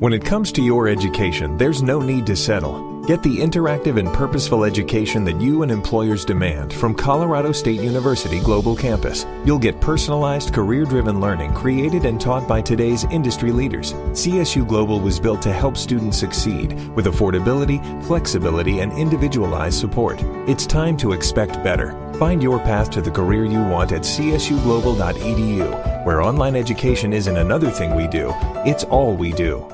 When it comes to your education, there's no need to settle. Get the interactive and purposeful education that you and employers demand from Colorado State University Global Campus. You'll get personalized, career-driven learning created and taught by today's industry leaders. CSU Global was built to help students succeed with affordability, flexibility, and individualized support. It's time to expect better. Find your path to the career you want at csuglobal.edu, where online education isn't another thing we do, it's all we do.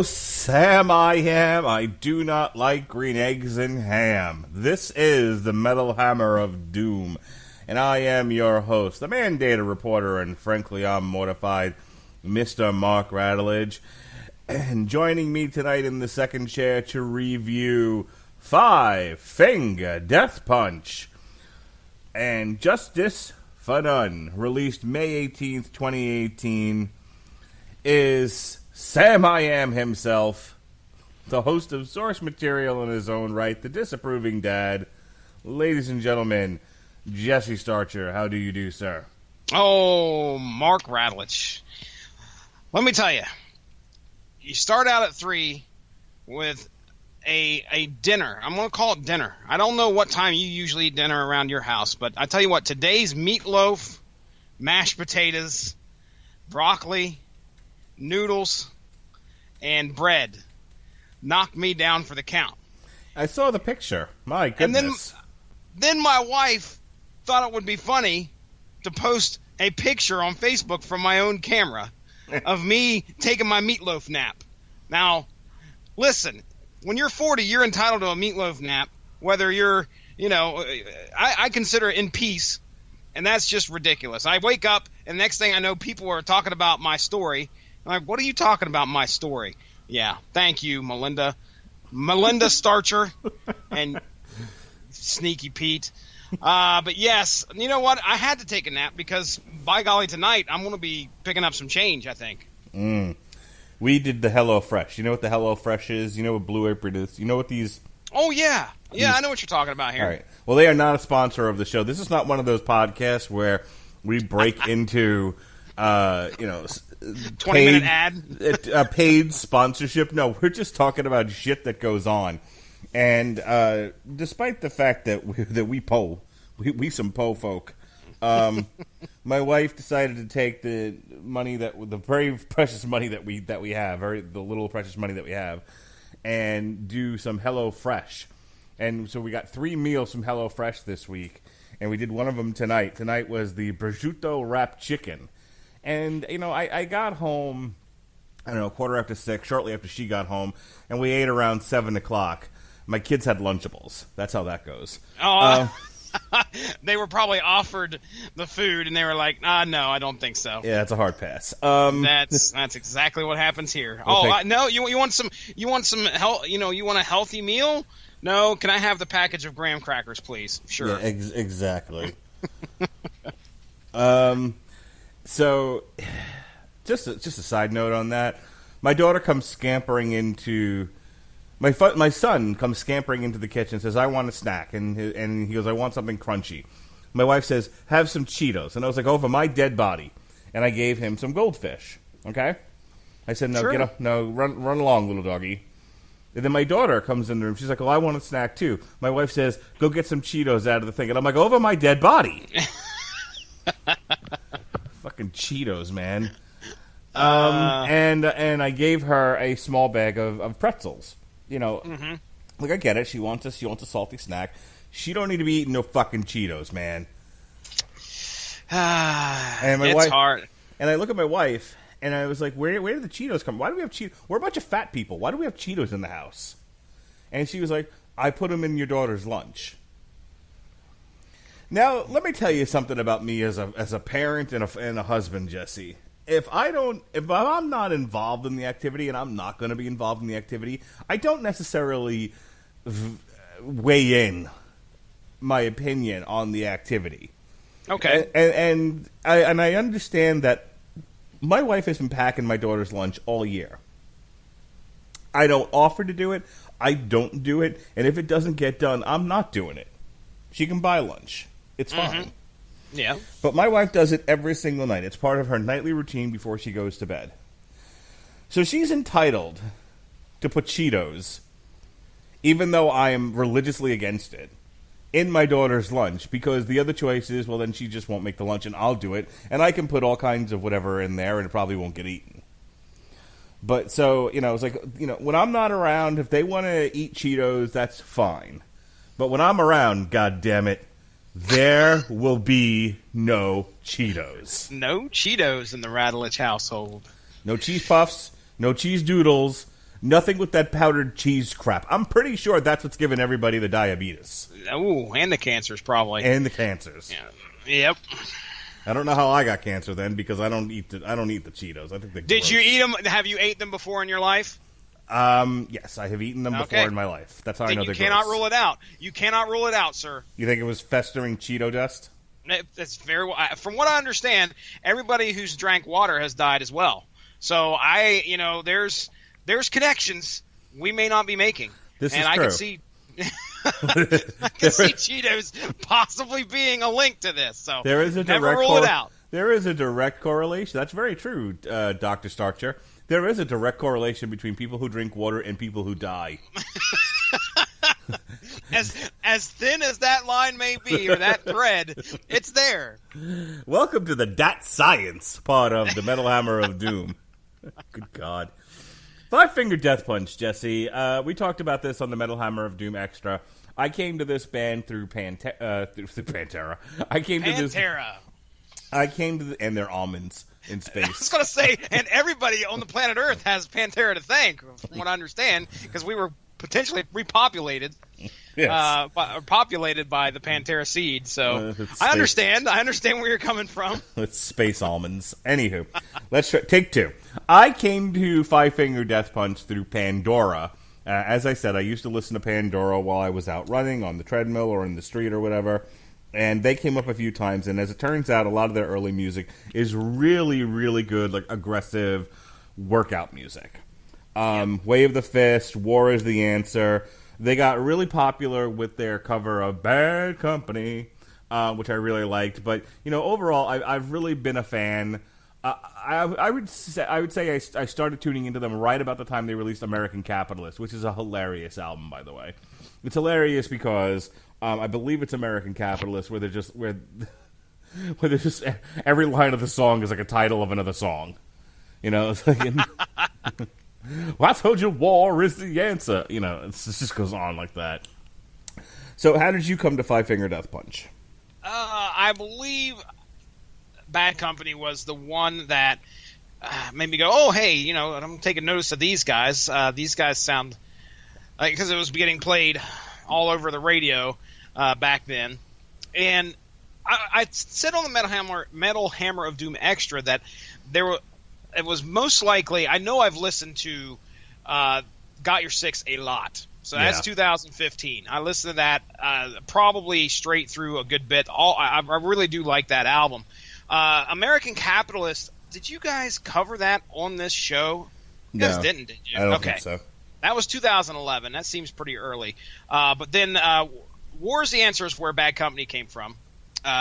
Sam, I am. I do not like green eggs and ham. This is the Metal Hammer of Doom, and I am your host, the mandated reporter, and frankly, I'm mortified, Mr. Mark Rattledge. And joining me tonight in the second chair to review Five Finger Death Punch and Justice for None, released May 18th, 2018, is Sam I Am himself, the host of source material in his own right, the disapproving dad. Ladies and gentlemen, Jesse Starcher, how do you do, sir? Oh, Mark Rattledge. Let me tell you, you start out at 3 with a dinner. I'm going to call it dinner. I don't know what time you usually eat dinner around your house, but I tell you what, today's meatloaf, mashed potatoes, broccoli, noodles, and bread knocked me down for the count. I saw the picture. My goodness. And then my wife thought it would be funny to post a picture on Facebook from my own camera of me taking my meatloaf nap. Now, listen, when you're 40, you're entitled to a meatloaf nap, whether you're, I consider it in peace, and that's just ridiculous. I wake up, and the next thing I know, people are talking about my story. I'm like, what are you talking about, my story? Yeah, thank you, Melinda Starcher and Sneaky Pete. But yes, you know what? I had to take a nap because, by golly, tonight I'm going to be picking up some change, I think. We did the Hello Fresh. You know what the Hello Fresh is? You know what Blue Apron is? You know what these... Oh, yeah. Yeah, I know what you're talking about here. All right. Well, they are not a sponsor of the show. This is not one of those podcasts where we break into... 20-minute ad? A paid sponsorship. No, we're just talking about shit that goes on. And despite the fact that we some po folk, my wife decided to take the very precious money that we have, the little precious money that we have, and do some Hello Fresh. And so we got 3 meals from Hello Fresh this week, and we did one of them tonight. Tonight was the prosciutto wrapped chicken. And, I got home, I don't know, 6:15, shortly after she got home, and we ate around 7 o'clock. My kids had Lunchables. That's how that goes. They were probably offered the food, and they were like, no, I don't think so. Yeah, that's a hard pass. That's exactly what happens here. No, you want some you want a healthy meal? No, can I have the package of graham crackers, please? Sure. Yeah, exactly. So, just a side note on that. My daughter comes scampering into My son comes scampering into the kitchen and says, I want a snack. And he goes, I want something crunchy. My wife says, have some Cheetos. And I was like, over my dead body. And I gave him some goldfish. Okay? I said, no, Sure. get up. No, run along, little doggy. And then my daughter comes in the room. She's like, well, I want a snack too. My wife says, go get some Cheetos out of the thing. And I'm like, over my dead body. Fucking Cheetos, man. And I gave her a small bag of pretzels. You know, like I get it. She wants a salty snack. She don't need to be eating no fucking Cheetos, man. And my it's wife, hard. And I look at my wife, and I was like, where did the Cheetos come? Why do we have Cheetos? We're a bunch of fat people. Why do we have Cheetos in the house? And she was like, I put them in your daughter's lunch. Now, let me tell you something about me as a parent and a husband, Jesse. If I'm not involved in the activity, and I'm not going to be involved in the activity, I don't necessarily weigh in my opinion on the activity. Okay. And I understand that my wife has been packing my daughter's lunch all year. I don't offer to do it. I don't do it. And if it doesn't get done, I'm not doing it. She can buy lunch. It's fine. Yeah. But my wife does it every single night. It's part of her nightly routine before she goes to bed. So she's entitled to put Cheetos, even though I am religiously against it, in my daughter's lunch, because the other choice is, well, then she just won't make the lunch and I'll do it, and I can put all kinds of whatever in there and it probably won't get eaten. But so, you know, it's like, you know, when I'm not around, if they want to eat Cheetos, that's fine. But when I'm around, God damn it, there will be no Cheetos. No Cheetos in the Radulich household. No cheese puffs, no cheese doodles, nothing with that powdered cheese crap. I'm pretty sure that's what's giving everybody the diabetes. Oh, and the cancers probably. And the cancers. Yeah. Yep. I don't know how I got cancer then, because I don't eat the Cheetos. I think they're Did gross. you eat them? Have you ate them before in your life? Yes, I have eaten them before in my life. That's how I know they're gross. You cannot gross. rule it out. You cannot rule it out, sir. You think it was festering Cheeto dust? That's very well. From what I understand, everybody who's drank water has died as well. So there's connections we may not be making. This and is I true. can see I can see Cheetos possibly being a link to this. So There is a never rule it out. There is a direct correlation. That's very true, Dr. Starcher. There is a direct correlation between people who drink water and people who die. As thin as that line may be, or that thread, it's there. Welcome to the Dat Science part of the Metal Hammer of Doom. Good God. Five Finger Death Punch, Jesse. We talked about this on the Metal Hammer of Doom Extra. I came to this band through Pantera. And their almonds in space. I was going to say, and everybody on the planet Earth has Pantera to thank, from what I understand, because we were potentially repopulated. Yes. Populated by the Pantera seed. So I understand where you're coming from. It's space almonds. Anywho, let's take two. I came to Five Finger Death Punch through Pandora. As I said, I used to listen to Pandora while I was out running on the treadmill or in the street or whatever. And they came up a few times, and as it turns out, a lot of their early music is really, really good, like aggressive workout music. Wave the Fist, War is the Answer. They got really popular with their cover of Bad Company, which I really liked. But, you know, overall, I've really been a fan. I would say I started tuning into them right about the time they released American Capitalist, which is a hilarious album, by the way. It's hilarious because I believe it's American Capitalist, where there's just every line of the song is like a title of another song. You know, it's like, well, I told you war is the answer. You know, it just goes on like that. So, how did you come to Five Finger Death Punch? I believe Bad Company was the one that made me go, oh, hey, you know, I'm taking notice of these guys. These guys sound like, because it was getting played all over the radio back then. And I said on the Metal Hammer of Doom Extra that it was most likely, I know I've listened to Got Your Six a lot. So that's 2015. I listened to that probably straight through a good bit. I really do like that album. American Capitalist, did you guys cover that on this show? You guys didn't, did you? I don't think so. That was 2011. That seems pretty early. But then War's the Answer is where Bad Company came from.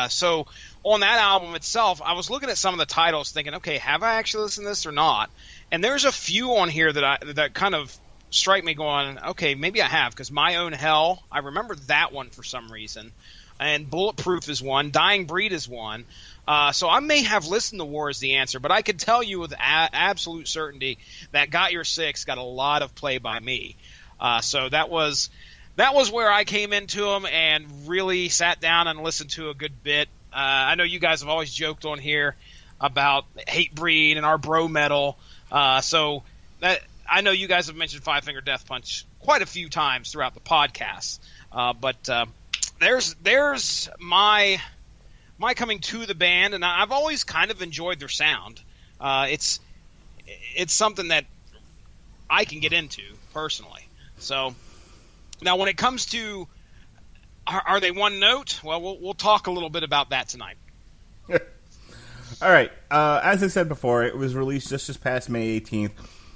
So on that album itself, I was looking at some of the titles thinking, okay, have I actually listened to this or not? And there's a few on here that kind of strike me going, okay, maybe I have, because My Own Hell, I remember that one for some reason. And Bulletproof is one. Dying Breed is one. So I may have listened to War is the Answer, but I could tell you with absolute certainty that Got Your Six got a lot of play by me. So that was where I came into them and really sat down and listened to a good bit. I know you guys have always joked on here about Hatebreed and our bro metal. So that I know you guys have mentioned Five Finger Death Punch quite a few times throughout the podcast. But there's my coming to the band, and I've always kind of enjoyed their sound. It's something that I can get into personally. So now when it comes to are they one note? Well, we'll talk a little bit about that tonight. All right. As I said before, it was released just this past May 18th.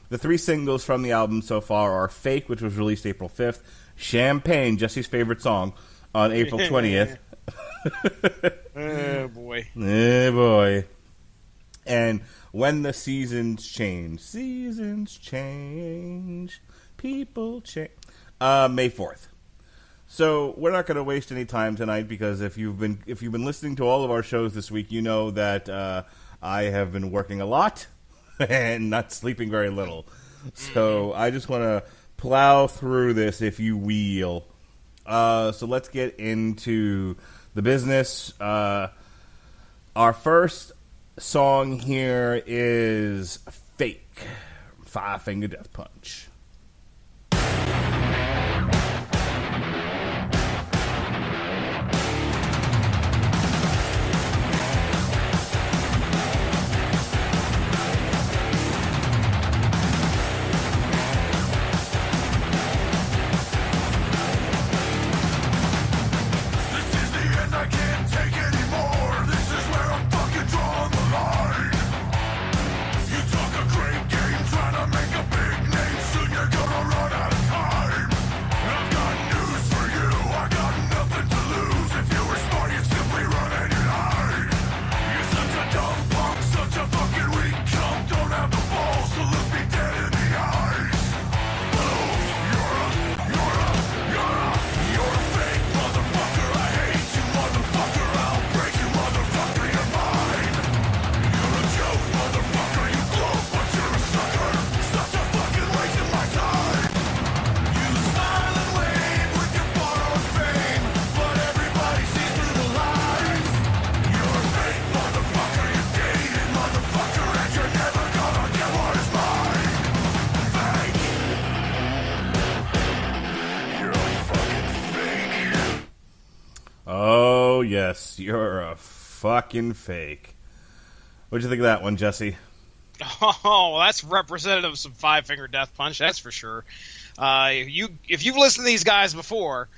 The 3 singles from the album so far are Fake, which was released April 5th, Champagne, Jesse's favorite song, on April 20th. Oh, boy. Oh, boy. And When the Seasons Change. Seasons change. People change. May 4th. So we're not going to waste any time tonight, because if you've been listening to all of our shows this week, you know that I have been working a lot and not sleeping very little. So I just want to plow through this, if you will. So let's get into the business. Our first song here is Fake, Five Finger Death Punch. Yes, you're a fucking fake. What'd you think of that one, Jesse? Oh, well, that's representative of some Five Finger Death Punch, that's for sure. If you've listened to these guys before,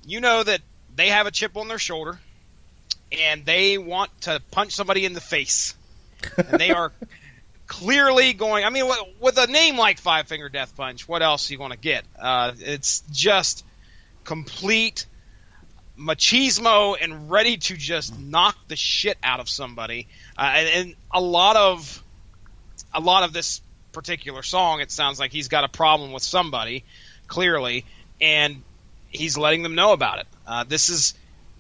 you know that they have a chip on their shoulder, and they want to punch somebody in the face. And they are clearly going... I mean, with a name like Five Finger Death Punch, what else are you going to get? It's just complete machismo and ready to just knock the shit out of somebody. And a lot of this particular song, it sounds like he's got a problem with somebody, clearly, and he's letting them know about it. This is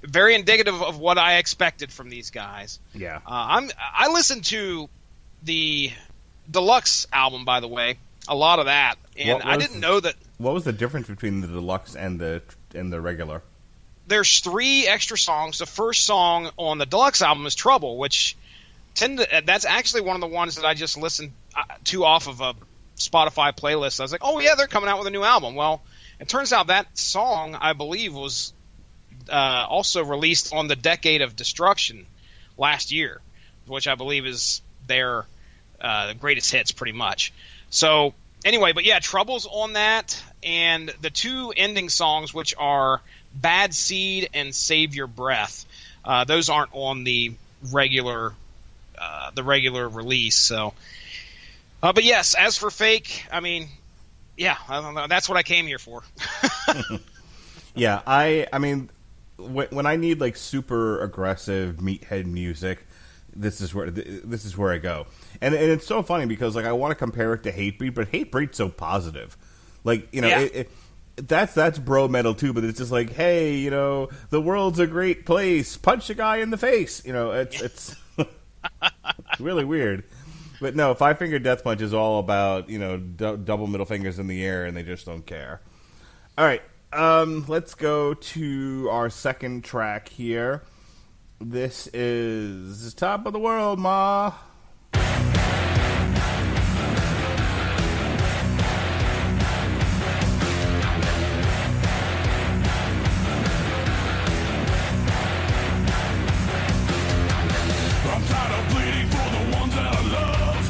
very indicative of what I expected from these guys. Yeah. I listened to the deluxe album, by the way, a lot of that, and I didn't know that. What was the difference between the deluxe and the regular? There's 3 extra songs. The first song on the deluxe album is Trouble, which that's actually one of the ones that I just listened to off of a Spotify playlist. I was like, oh yeah, they're coming out with a new album. Well, it turns out that song, I believe, was also released on the Decade of Destruction last year, which I believe is their greatest hits pretty much. So anyway, but yeah, Trouble's on that, and the 2 ending songs, which are Bad Seed and Save Your Breath, those aren't on the regular release. So, but yes, as for Fake, I mean, yeah, I don't know. That's what I came here for. Yeah, I mean, when I need like super aggressive meathead music, this is where I go. And it's so funny because like I want to compare it to Hatebreed, but Hatebreed's so positive. Like, you know, Yeah. that's bro metal too, but it's just like, hey, you know, the world's a great place. Punch a guy in the face. You know, it's really weird. But no, Five Finger Death Punch is all about, you know, double middle fingers in the air, and they just don't care. All right, let's go to our second track here. This is Top of the World, Ma. I'm tired of bleeding for the ones that I love.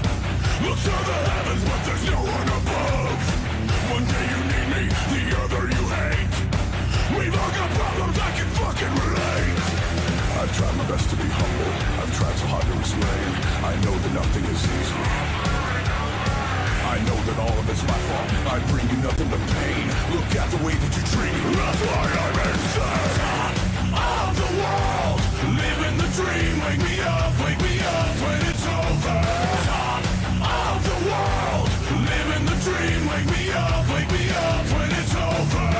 Look to the heavens, but there's no one above. One day you need me, the other you hate. We've all got problems I can fucking relate. I've tried my best to be humble. I've tried so hard to explain. I know that nothing is easy. I know that all of it's my fault. I bring you nothing but pain. Look at the way that you treat me. That's why I'm insane. Top of the world, living the dream. Wake me up when it's over. Top of the world, living the dream. Wake me up when it's over.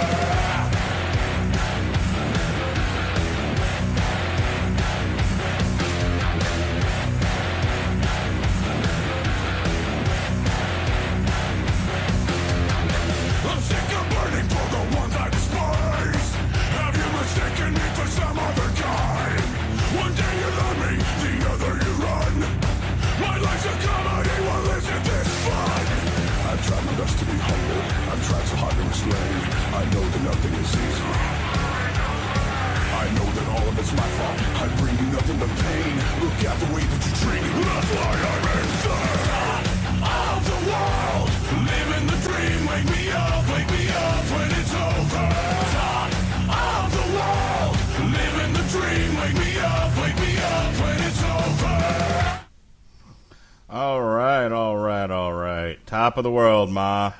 I'm sick of burning for the ones I despise. Have you mistaken me for some other guy? One day you love me, the other you run. My life's a comedy, well isn't this fun? I've tried my best to be humble. I've tried so hard to explain. I know that nothing is easy. I know that all of it's my fault. I bring you nothing but pain. Look at the way that you treat me. That's why I'm insane. Top of the world, living the dream. Wake me up when it's over. Top of the world, living the dream. Wake me up when it's over. All right. Top of the World, Ma.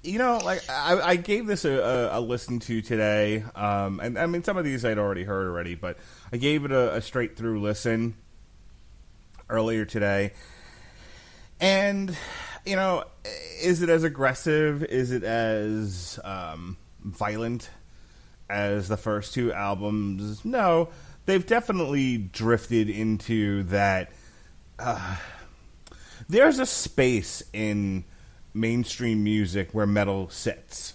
You know, like I gave this a listen to today, and I mean some of these I'd already heard already, but I gave it a straight through listen earlier today, and you know, is it as aggressive? Is it as violent as the first two albums? No, they've definitely drifted into that. There's a space in mainstream music where metal sits,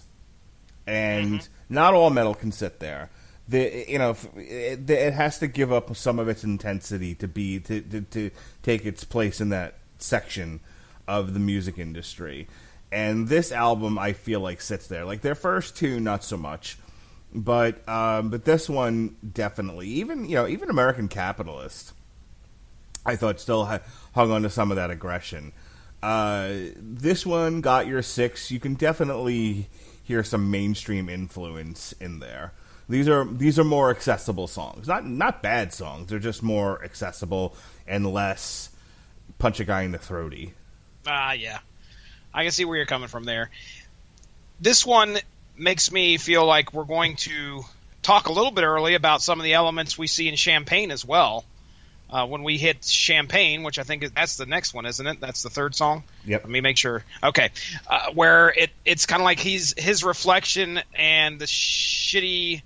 and not all metal can sit there. It has to give up some of its intensity to take its place in that section of the music industry. And this album, I feel like, sits there. Like their first two, not so much, but this one definitely. Even American Capitalist, I thought still hung on to some of that aggression. This one, Got Your Six, you can definitely hear some mainstream influence in there. These are more accessible songs. Not bad songs. They're just more accessible and less punch a guy in the throaty. Yeah. I can see where you're coming from there. This one makes me feel like we're going to talk a little bit early about some of the elements we see in Champagne as well. When we hit Champagne, which I think that's the next one, isn't it? That's the third song? Yep. Let me make sure. Okay. Where it's kind of like his reflection and the shitty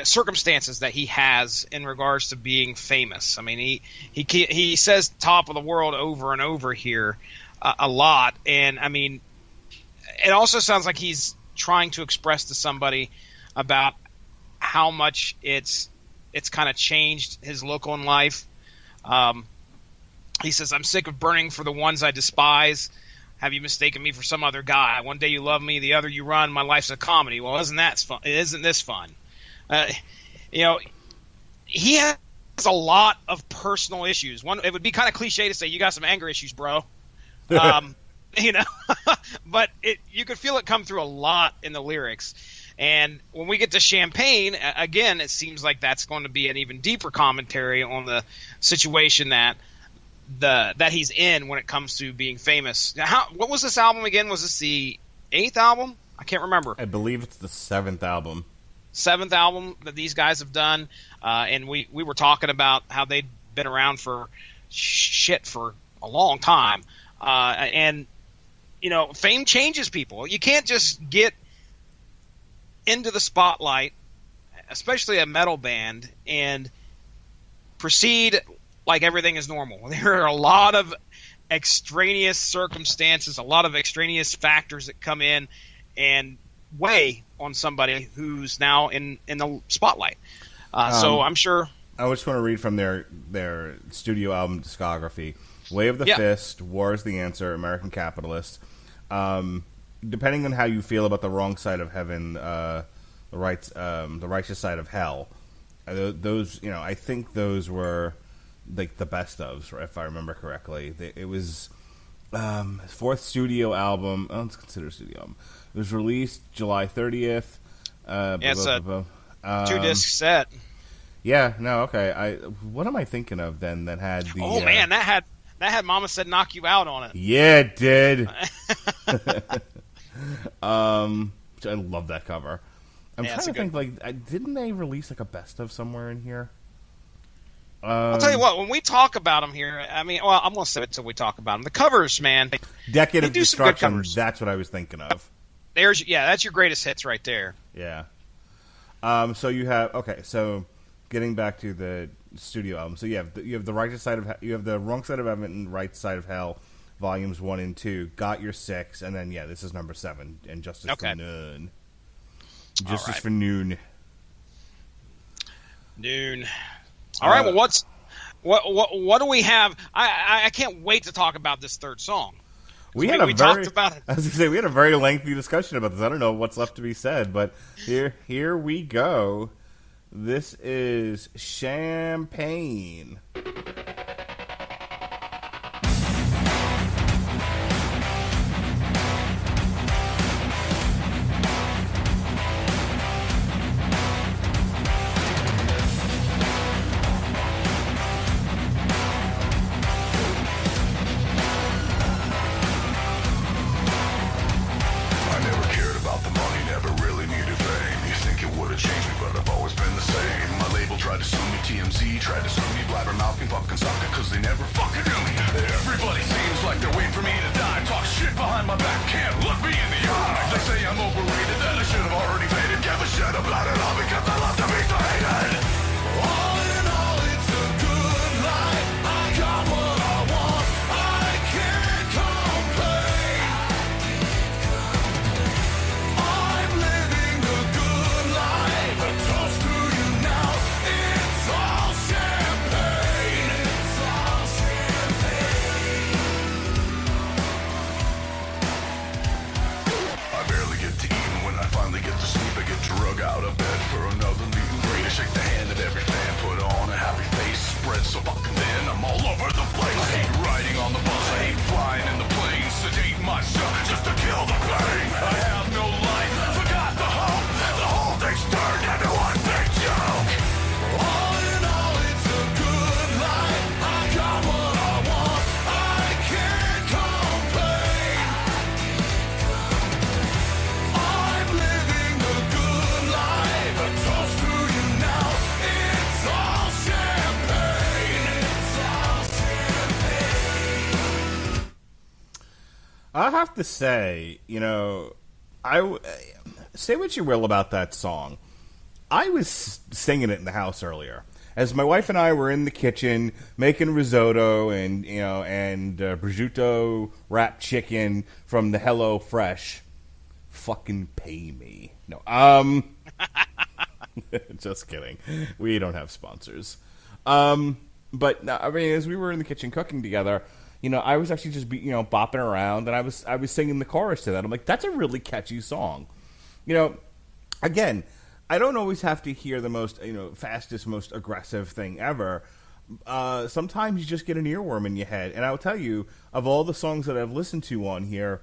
circumstances that he has in regards to being famous. I mean, he says top of the world over and over here a lot. And, I mean, it also sounds like he's trying to express to somebody about how much it's kind of changed his look on life. He says, I'm sick of burning for the ones I despise. Have you mistaken me for some other guy? One day you love me, the other you run. My life's a comedy. Well, isn't this fun? He has a lot of personal issues. One, it would be kind of cliche to say you got some anger issues, bro. But you could feel it come through a lot in the lyrics. And when we get to Champagne, again, it seems like that's going to be an even deeper commentary on the situation that that he's in when it comes to being famous. Now, what was this album again? Was this the 8th album? I can't remember. I believe it's the 7th album. 7th album that these guys have done, and we were talking about how they'd been around for a long time, and fame changes people. You can't just get into the spotlight, especially a metal band, and proceed like everything is normal. There are a lot of extraneous circumstances, a lot of extraneous factors that come in and weigh on somebody who's now in the spotlight. So I'm sure. I just want to read from their studio album discography: Way of the Fist, War is the Answer, American Capitalist. Depending on how you feel about the Wrong Side of Heaven, the Righteous Side of Hell, those I think those were like the best ofs, if I remember correctly. It was his 4th studio album. Oh, it's considered a studio album. It was released July 30th. It's a 2-disc set. Yeah, no, okay. What am I thinking of then that had the... Oh, man, that had Mama Said Knock You Out on it. Yeah, it did. I love that cover. I'm trying to think, didn't they release like a best of somewhere in here? I'll tell you what, when we talk about them here, I'm going to save it until we talk about them. The covers, man. Decade of Destruction, that's what I was thinking of. That's your greatest hits right there. Yeah. So you have, so getting back to the studio album. So you have the Righteous Side of you have the Wrong Side of Heaven and Right Side of Hell, volumes 1 and 2. Got Your 6, and then this is number 7, and Justice for Noon. Justice for Noon. Noon. All right. Well, what do we have? I can't wait to talk about this third song. We talked about it. I was going to say we had a very lengthy discussion about this. I don't know what's left to be said, but here we go. This is Champagne. I have to say, say what you will about that song. I was singing it in the house earlier, as my wife and I were in the kitchen making risotto and prosciutto wrapped chicken from the Hello Fresh. Fucking pay me. No, just kidding. We don't have sponsors. But no, as we were in the kitchen cooking together, I was actually just bopping around, and I was singing the chorus to that. I'm like, that's a really catchy song. Again, I don't always have to hear the most fastest, most aggressive thing ever. Sometimes you just get an earworm in your head, and I'll tell you, of all the songs that I've listened to on here,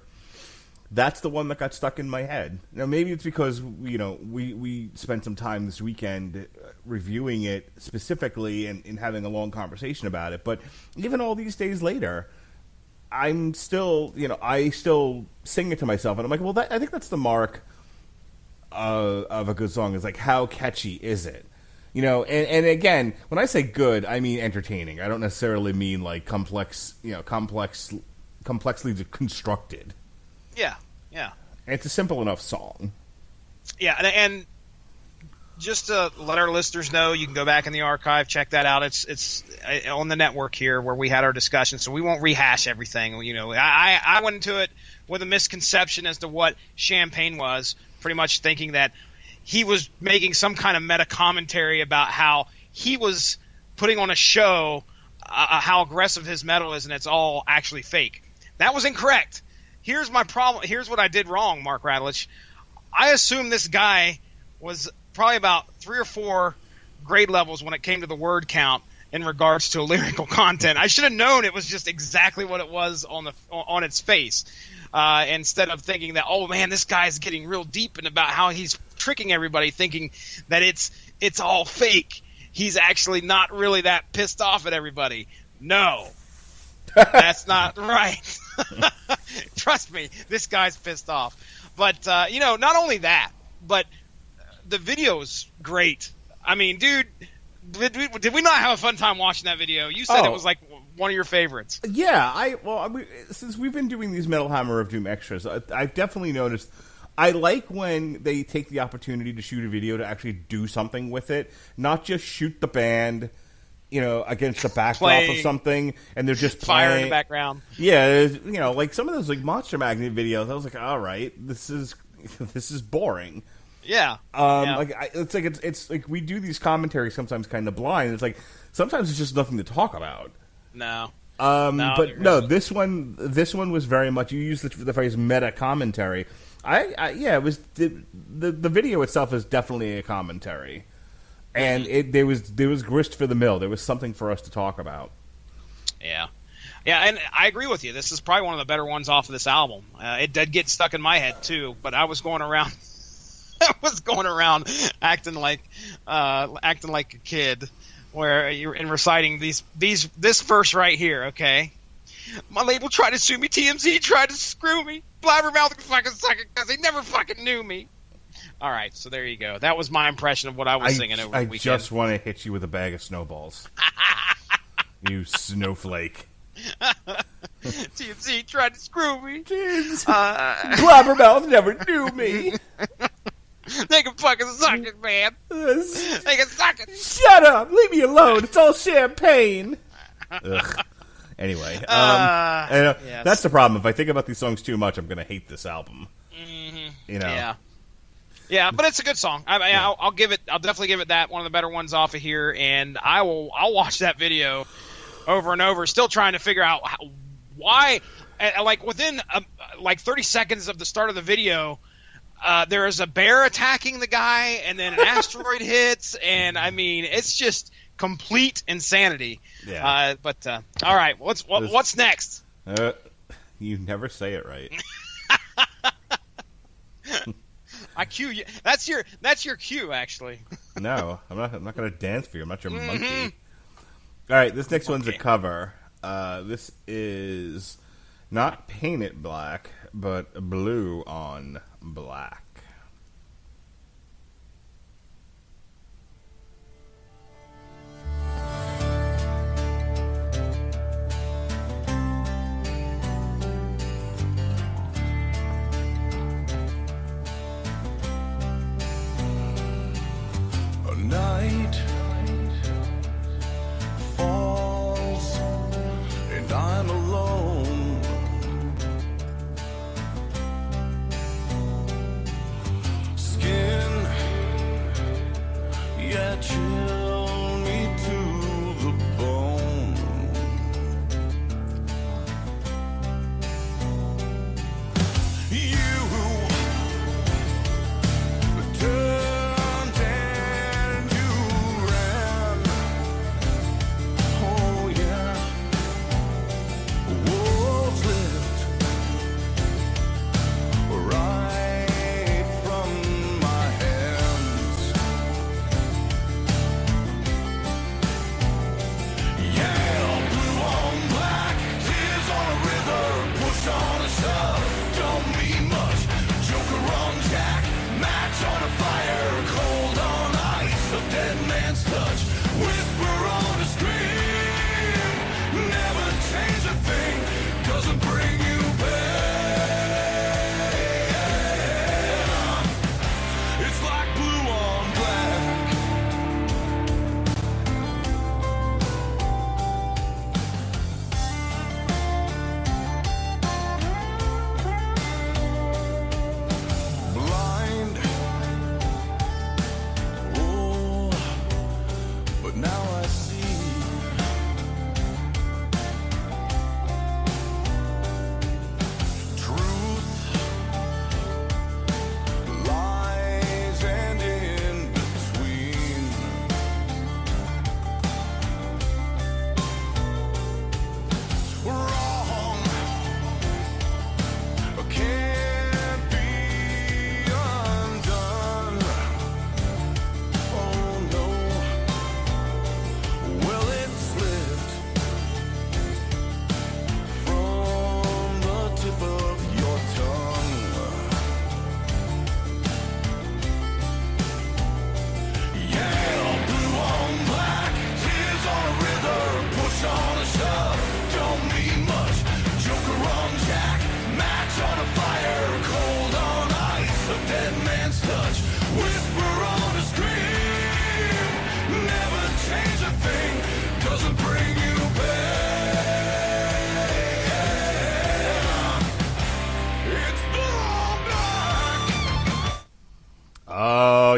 That's the one that got stuck in my head. Now, maybe it's because, we spent some time this weekend reviewing it specifically and having a long conversation about it. But even all these days later, I'm still, I still sing it to myself. And I'm like, well, I think that's the mark of a good song, is like, how catchy is it? And again, when I say good, I mean entertaining. I don't necessarily mean like complexly constructed. Yeah. It's a simple enough song. Yeah, and just to let our listeners know, you can go back in the archive, check that out. It's on the network here where we had our discussion, so we won't rehash everything. I went into it with a misconception as to what Champagne was, pretty much thinking that he was making some kind of meta commentary about how he was putting on a show, how aggressive his metal is, and it's all actually fake. That was incorrect. Here's my problem. Here's what I did wrong, Mark Radulich. I assumed this guy was probably about 3 or 4 grade levels when it came to the word count in regards to lyrical content. I should have known it was just exactly what it was on its face, instead of thinking that, oh man, this guy's getting real deep and about how he's tricking everybody, thinking that it's all fake. He's actually not really that pissed off at everybody. No, that's not right. Trust me, this guy's pissed off. But not only that, but the video's great. I mean, dude, did we not have a fun time watching that video? You said it was like one of your favorites. Yeah, since we've been doing these Metal Hammer of Doom extras, I've definitely noticed. I like when they take the opportunity to shoot a video to actually do something with it, not just shoot the band, against the backdrop of something, and they're just fire playing in the background. Yeah, like some of those like Monster Magnet videos. I was like, all right, this is boring. Yeah. It's like we do these commentaries sometimes kind of blind. It's like sometimes it's just nothing to talk about. No. This one was very much. You used the phrase meta commentary. It was the video itself is definitely a commentary, and there was grist for the mill. There was something for us to talk about. Yeah, and I agree with you. This is probably one of the better ones off of this album. It did get stuck in my head too, but I was going around. Acting like a kid, where you're reciting this verse right here. Okay. My label tried to sue me. TMZ tried to screw me. Blabbermouth can fucking suck it because they never fucking knew me. All right, so there you go. That was my impression of what I was singing over the weekend. I just want to hit you with a bag of snowballs. You snowflake. TMZ tried to screw me. Blabbermouth never knew me. They can fucking suck it, man. They can suck it. Shut up. Leave me alone. It's all champagne. Ugh. Anyway, yes. That's the problem. If I think about these songs too much, I'm going to hate this album. Mm-hmm. Yeah, but it's a good song. I'll give it. I'll definitely give it that, one of the better ones off of here. And I'll watch that video over and over, still trying to figure out why. Like within 30 seconds of the start of the video, there is a bear attacking the guy, and then an asteroid hits, and I mean, it's just complete insanity. Yeah. All right, what's next? You never say it right. I cue you. That's your cue, actually. No, I'm not going to dance for you. I'm not your monkey. All right, this next one's a cover. This is not Paint It Black, but Blue on Black. Night falls and I'm alone.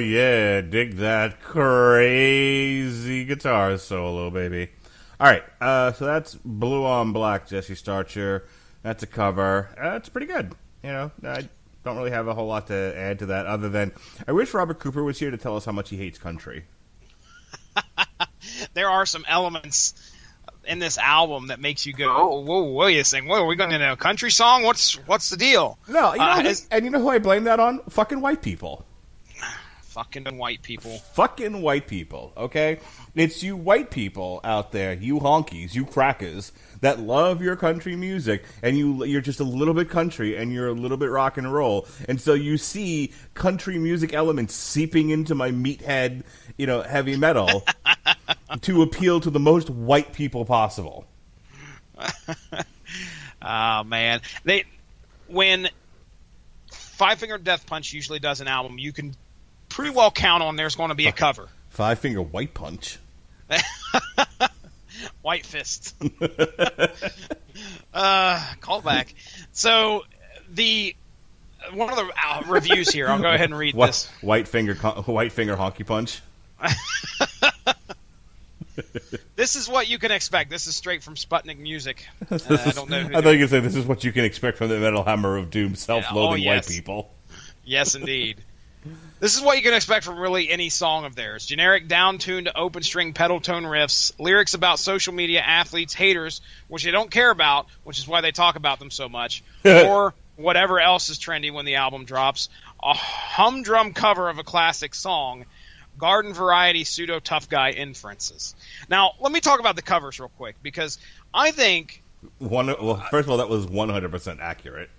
yeah, dig that crazy guitar solo, baby. All right, so that's Blue on Black, Jesse Starcher. That's a cover. It's pretty good. You know, I don't really have a whole lot to add to that other than I wish Robert Cooper was here to tell us how much he hates country. There are some elements in this album that makes you go, oh, whoa, wait a second. Whoa, are we going to know a country song? What's the deal? No, and you know who I blame that on? Fucking white people. Fucking white people. Fucking white people, okay? It's you white people out there, you honkies, you crackers, that love your country music, and you're just a little bit country, and you're a little bit rock and roll, and so you see country music elements seeping into my meathead, heavy metal to appeal to the most white people possible. Oh, man. When Five Finger Death Punch usually does an album, you can pretty well count on there's going to be a cover. Five Finger White Punch. White Fist. Call back. So one of the reviews here, I'll go ahead and read this. White Finger Honky Punch. This is what you can expect. This is straight from Sputnik Music. I don't know. I thought you were going to say this is what you can expect from the Metal Hammer of Doom, self-loathing white people. Yes, indeed. This is what you can expect from really any song of theirs. Generic, down-tuned, open-string pedal tone riffs, lyrics about social media, athletes, haters, which they don't care about, which is why they talk about them so much, or whatever else is trendy when the album drops, a humdrum cover of a classic song, garden variety pseudo-tough guy inferences. Now, let me talk about the covers real quick, because I think... first of all, that was 100% accurate.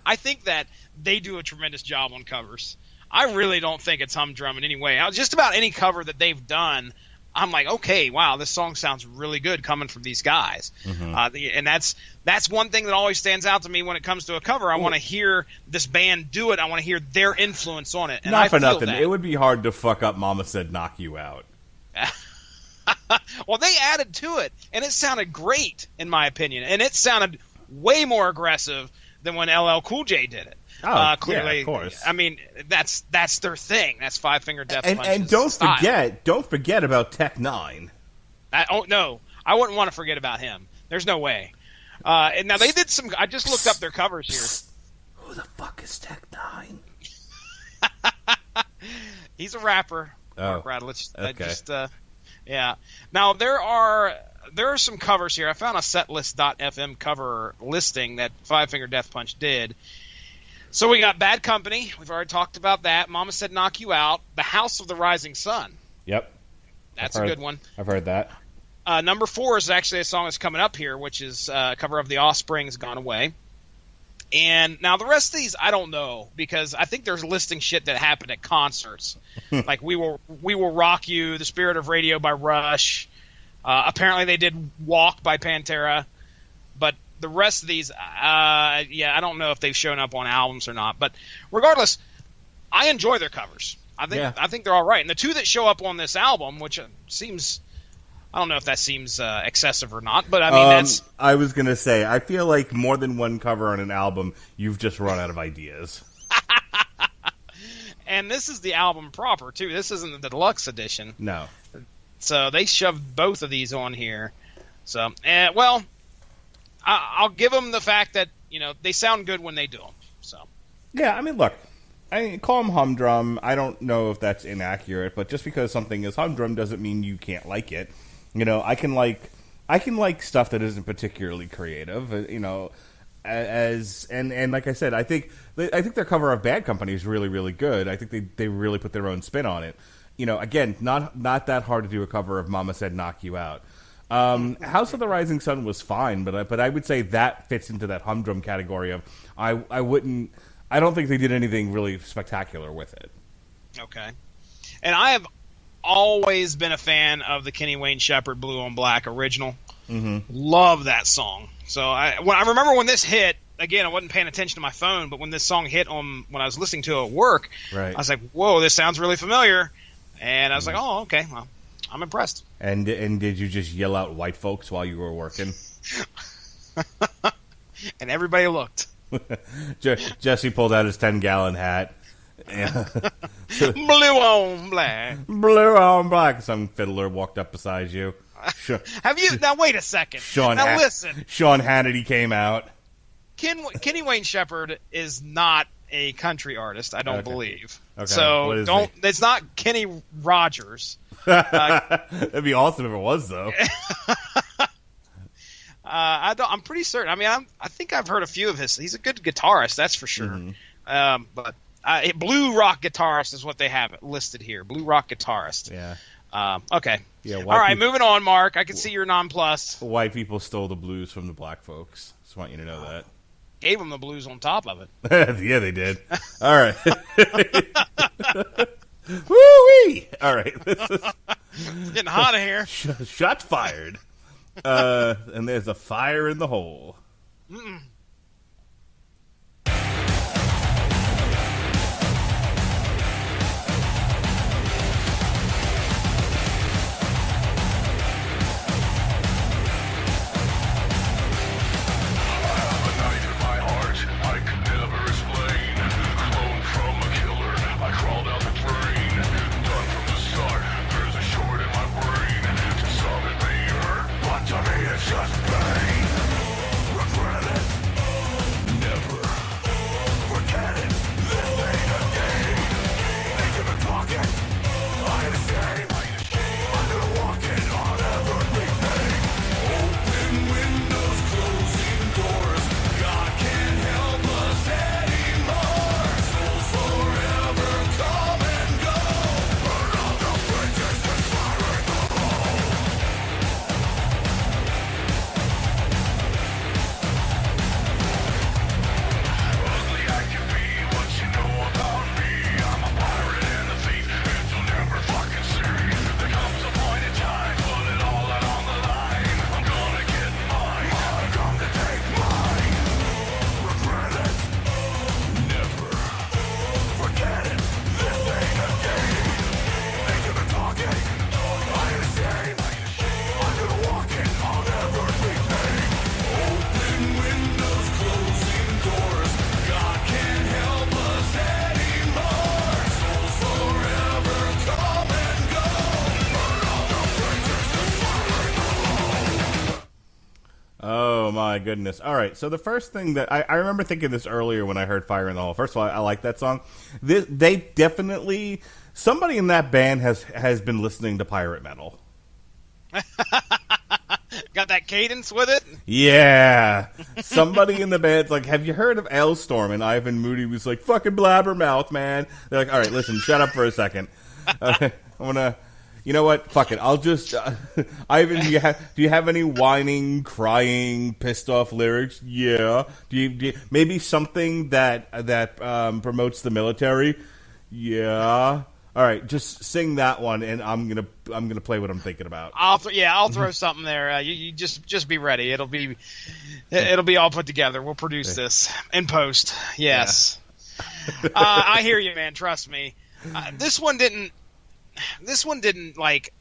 I think that they do a tremendous job on covers. I really don't think it's humdrum in any way. Just about any cover that they've done, I'm like, okay, wow, this song sounds really good coming from these guys. Mm-hmm. And that's one thing that always stands out to me when it comes to a cover. I want to hear this band do it. I want to hear their influence on it. And Not for nothing. It would be hard to fuck up Mama Said Knock You Out. Well, they added to it, and it sounded great, in my opinion. And it sounded way more aggressive than when LL Cool J did it. Oh, clearly, yeah, of course. I mean, that's their thing. That's Five Finger Death Punch. And don't forget about Tech Nine. No, I wouldn't want to forget about him. There's no way. And now they did some. I just looked up their covers here. Who the fuck is Tech Nine? He's a rapper. Oh, Mark Radlich. okay. Yeah. Now there are some covers here. I found a setlist.fm cover listing that Five Finger Death Punch did. So we got Bad Company. We've already talked about that. Mama Said Knock You Out. The House of the Rising Sun. Yep. That's a good one. I've heard that. Number 4 is actually a song that's coming up here, which is a cover of The Offspring's Gone Away. And now the rest of these, I don't know, because I think there's listing shit that happened at concerts. Like We Will Rock You, The Spirit of Radio by Rush. Apparently they did Walk by Pantera. But the rest of these, I don't know if they've shown up on albums or not. But regardless, I enjoy their covers. I think they're all right. And the two that show up on this album, which seems, I don't know if that seems excessive or not, but I mean that's. I was gonna say, I feel like more than one cover on an album, you've just run out of ideas. And this is the album proper too. This isn't the deluxe edition. No. So they shoved both of these on here. So, well. I'll give them the fact that, they sound good when they do them. So. Yeah, I mean, look, call them humdrum. I don't know if that's inaccurate, but just because something is humdrum doesn't mean you can't like it. I can like stuff that isn't particularly creative. And like I said, I think their cover of Bad Company is really, really good. I think they really put their own spin on it. Again, not that hard to do a cover of Mama Said Knock You Out. House of the Rising Sun was fine, but I would say that fits into that humdrum category of I don't think they did anything really spectacular with it. Okay. And I have always been a fan of the Kenny Wayne Shepherd Blue on Black original. Mm-hmm. Love that song. So I remember when this hit, again, I wasn't paying attention to my phone, but when this song hit when I was listening to it at work, right. I was like, whoa, this sounds really familiar. And I was like, oh, okay, well, I'm impressed. And did you just yell out white folks while you were working? And everybody looked. Jesse pulled out his 10-gallon hat, Yeah. Blue on black. Blue on black. Some fiddler walked up beside you. Have you now? Wait a second. Listen. Sean Hannity came out. Kenny Wayne Shepherd is not a country artist. I don't believe. Okay. So don't. It's not Kenny Rogers. That'd be awesome if it was, though. I'm pretty certain. I mean, I think I've heard a few of his. He's a good guitarist, that's for sure. Mm-hmm. But blue rock guitarist is what they have it listed here. Blue rock guitarist. Yeah. Okay. Yeah. All right, moving on, Mark. I can see you're nonplussed. White people stole the blues from the black folks. Just want you to know that. Gave them the blues on top of it. Yeah, they did. All right. Woo-wee! All right. It's getting hot in here. Shots fired. And there's a fire in the hole. Mm-mm. Oh, my goodness. All right, so the first thing that I remember thinking this earlier when I heard Fire in the Hole. First of all, I like that song. They definitely, somebody in that band has been listening to pirate metal. Got that cadence with it? Yeah. Somebody in the band's like, have you heard of Elstorm? And Ivan Moody was like, fucking blabbermouth, man. They're like, all right, listen, shut up for a second. I'm going to... You know what? Fuck it. I'll just Ivan. Do you have any whining, crying, pissed off lyrics? Yeah. Do you maybe something that promotes the military? Yeah. All right. Just sing that one, and I'm gonna play what I'm thinking about. I'll throw something there. You just be ready. It'll be all put together. We'll produce this in post. Yes. Yeah. I hear you, man. Trust me. This one didn't like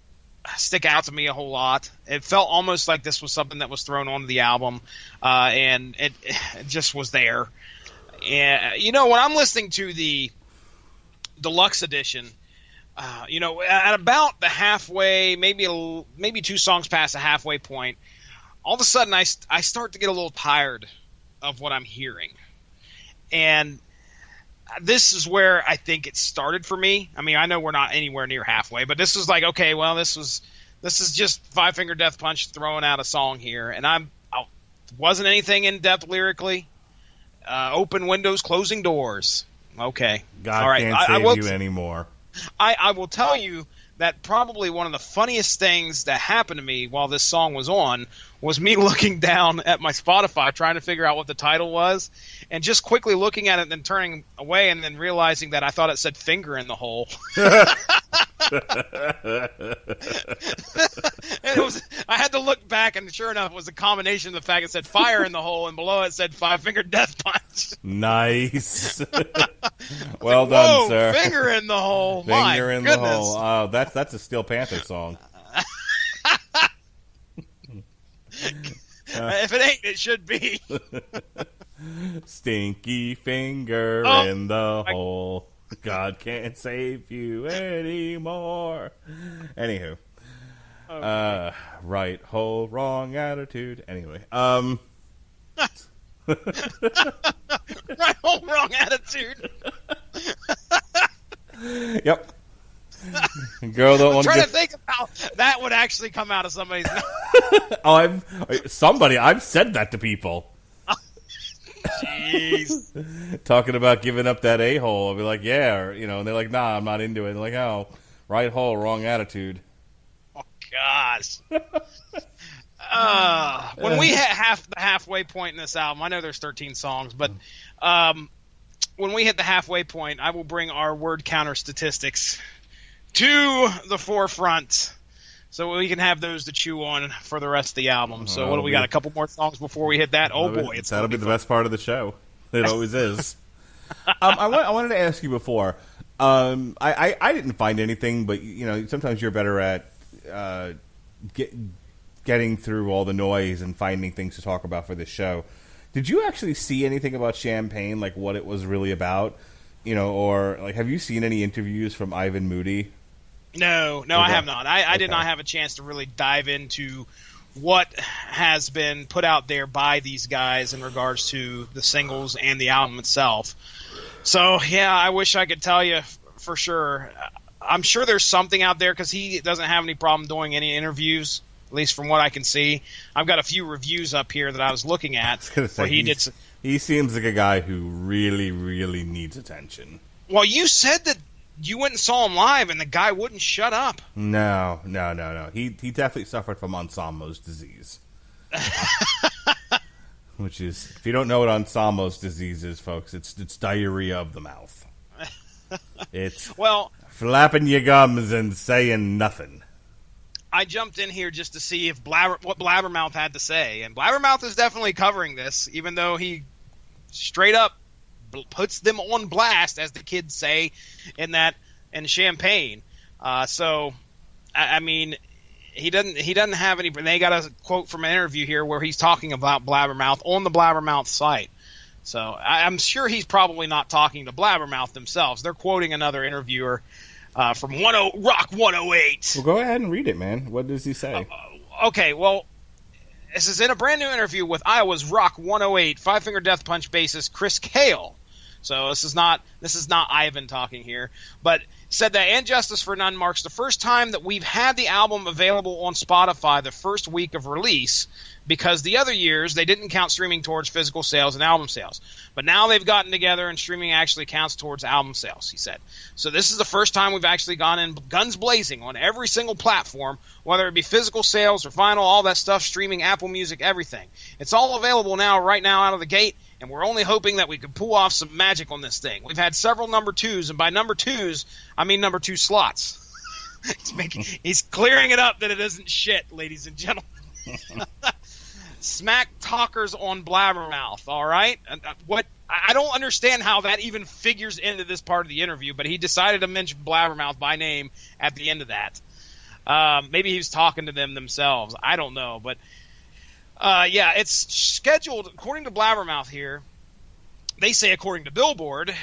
stick out to me a whole lot. It felt almost like this was something that was thrown onto the album, and it just was there. And you know, when I'm listening to the deluxe edition, you know, at about the halfway, maybe two songs past the halfway point, all of a sudden I start to get a little tired of what I'm hearing, and this is where I think it started for me. I mean, I know we're not anywhere near halfway, but this was like, okay, well, this is just Five Finger Death Punch throwing out a song here, and I wasn't anything in depth lyrically. Open windows, closing doors. Okay, God all right. Can't save you anymore. I will tell you that probably one of the funniest things that happened to me while this song was on was me looking down at my Spotify trying to figure out what the title was, and just quickly looking at it and then turning away and then realizing that I thought it said finger in the hole. And I had to look back, and sure enough, it was a combination of the fact it said fire in the hole, and below it said Five Finger Death Punch. Nice. Well done, sir. Finger in the hole. Finger My in goodness. the hole. Oh, that's a Steel Panther song. If it ain't, it should be. Stinky finger in the hole. God can't save you anymore. Anywho. Okay. Right hole, wrong attitude. Anyway. Right hole, wrong attitude. Yep. Girl don't I'm want trying to to think of how that would actually come out of somebody's mouth. I've said that to people. Jeez. Talking about giving up that a-hole. I'll be like, yeah, or, and they're like, nah, I'm not into it. And they're like, oh, right hole, wrong attitude. Oh, gosh. When we hit the halfway point in this album, I know there's 13 songs, but when we hit the halfway point, I will bring our word counter statistics to the forefront so we can have those to chew on for the rest of the album. So what do we got? A couple more songs before we hit that? Oh, boy. That'll be the best part of the show. It always is. I wanted to ask you before. I didn't find anything, but sometimes you're better at getting through all the noise and finding things to talk about for this show. Did you actually see anything about Champagne, like what it was really about? Or like, have you seen any interviews from Ivan Moody? No, Okay. I have not. I did not have a chance to really dive into what has been put out there by these guys in regards to the singles and the album itself. So, yeah, I wish I could tell you for sure. I'm sure there's something out there because he doesn't have any problem doing any interviews, at least from what I can see. I've got a few reviews up here that I was looking at. Where he seems like a guy who really, really needs attention. Well, you said that you went and saw him live, and the guy wouldn't shut up. No. He definitely suffered from Anselmo's disease. Which is, if you don't know what Anselmo's disease is, folks, it's diarrhea of the mouth. It's flapping your gums and saying nothing. I jumped in here just to see if what Blabbermouth had to say, and Blabbermouth is definitely covering this, even though he straight up puts them on blast, as the kids say, in Champagne. So, I mean, he doesn't have any. They got a quote from an interview here where he's talking about Blabbermouth on the Blabbermouth site. So I'm sure he's probably not talking to Blabbermouth themselves. They're quoting another interviewer from Rock 108. Well, go ahead and read it, man. What does he say? Okay, well, this is in a brand new interview with Iowa's Rock 108 Five Finger Death Punch bassist Chris Cale. So this is not Ivan talking here, but said that And Justice for None marks the first time that we've had the album available on Spotify the first week of release, because the other years they didn't count streaming towards physical sales and album sales. But now they've gotten together and streaming actually counts towards album sales, he said. So this is the first time we've actually gone in guns blazing on every single platform, whether it be physical sales or vinyl, all that stuff, streaming, Apple Music, everything. It's all available right now out of the gate, and we're only hoping that we can pull off some magic on this thing. We've had several number twos, and by number twos, I mean number two slots. He's clearing it up that it isn't shit, ladies and gentlemen. Smack talkers on Blabbermouth, all right? I don't understand how that even figures into this part of the interview, but he decided to mention Blabbermouth by name at the end of that. Maybe he was talking to them themselves. I don't know, but yeah, it's scheduled, according to Blabbermouth here, they say according to Billboard,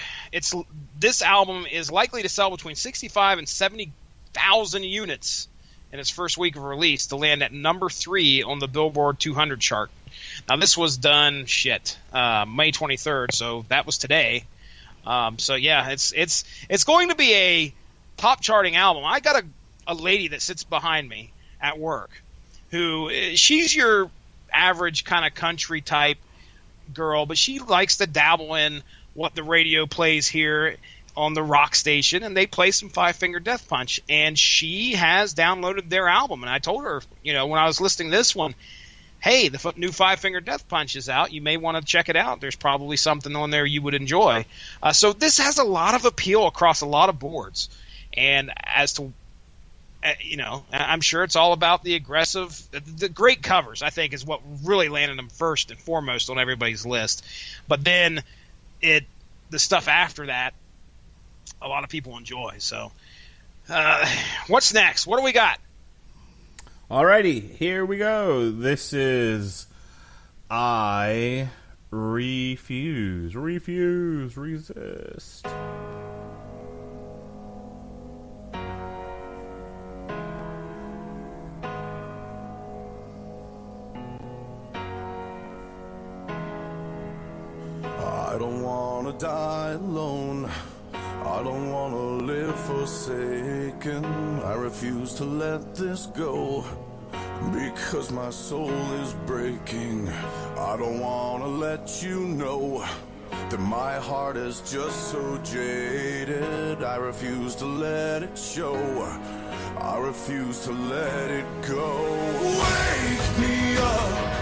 this album is likely to sell between 65 and 70,000 units in its first week of release to land at number 3 on the Billboard 200 chart. Now, this was done, May 23rd, so that was today. So, yeah, it's going to be a top charting album. I got a lady that sits behind me at work who, she's your average kind of country type girl, but she likes to dabble in what the radio plays here on the rock station, and they play some Five Finger Death Punch, and she has downloaded their album. And I told her, when I was listing this one, hey, the new Five Finger Death Punch is out. You may want to check it out. There's probably something on there you would enjoy. So this has a lot of appeal across a lot of boards. And as to, I'm sure it's all about the aggressive, the great covers, I think, is what really landed them first and foremost on everybody's list. But then the stuff after that, a lot of people enjoy. So what's next? What do we got? Alrighty, here we go. This is I Refuse, Resist. I don't wanna die alone. I don't wanna live forsaken. I refuse to let this go, because my soul is breaking. I don't wanna let you know that my heart is just so jaded. I refuse to let it show. I refuse to let it go. Wake me up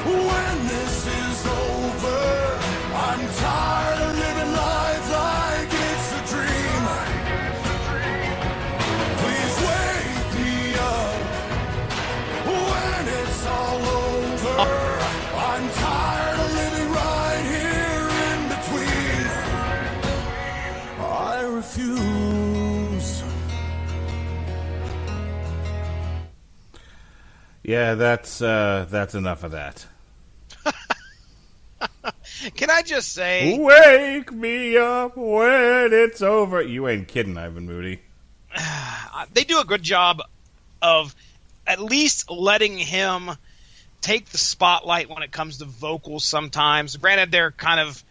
when this is over. I'm tired of living life like it's a dream. Please wake me up when it's all over. I'm tired of living right here in between. I refuse. Yeah, that's enough of that. Can I just say, Wake me up when it's over. You ain't kidding, Ivan Moody. they do a good job of at least letting him take the spotlight when it comes to vocals sometimes. Granted, they're kind of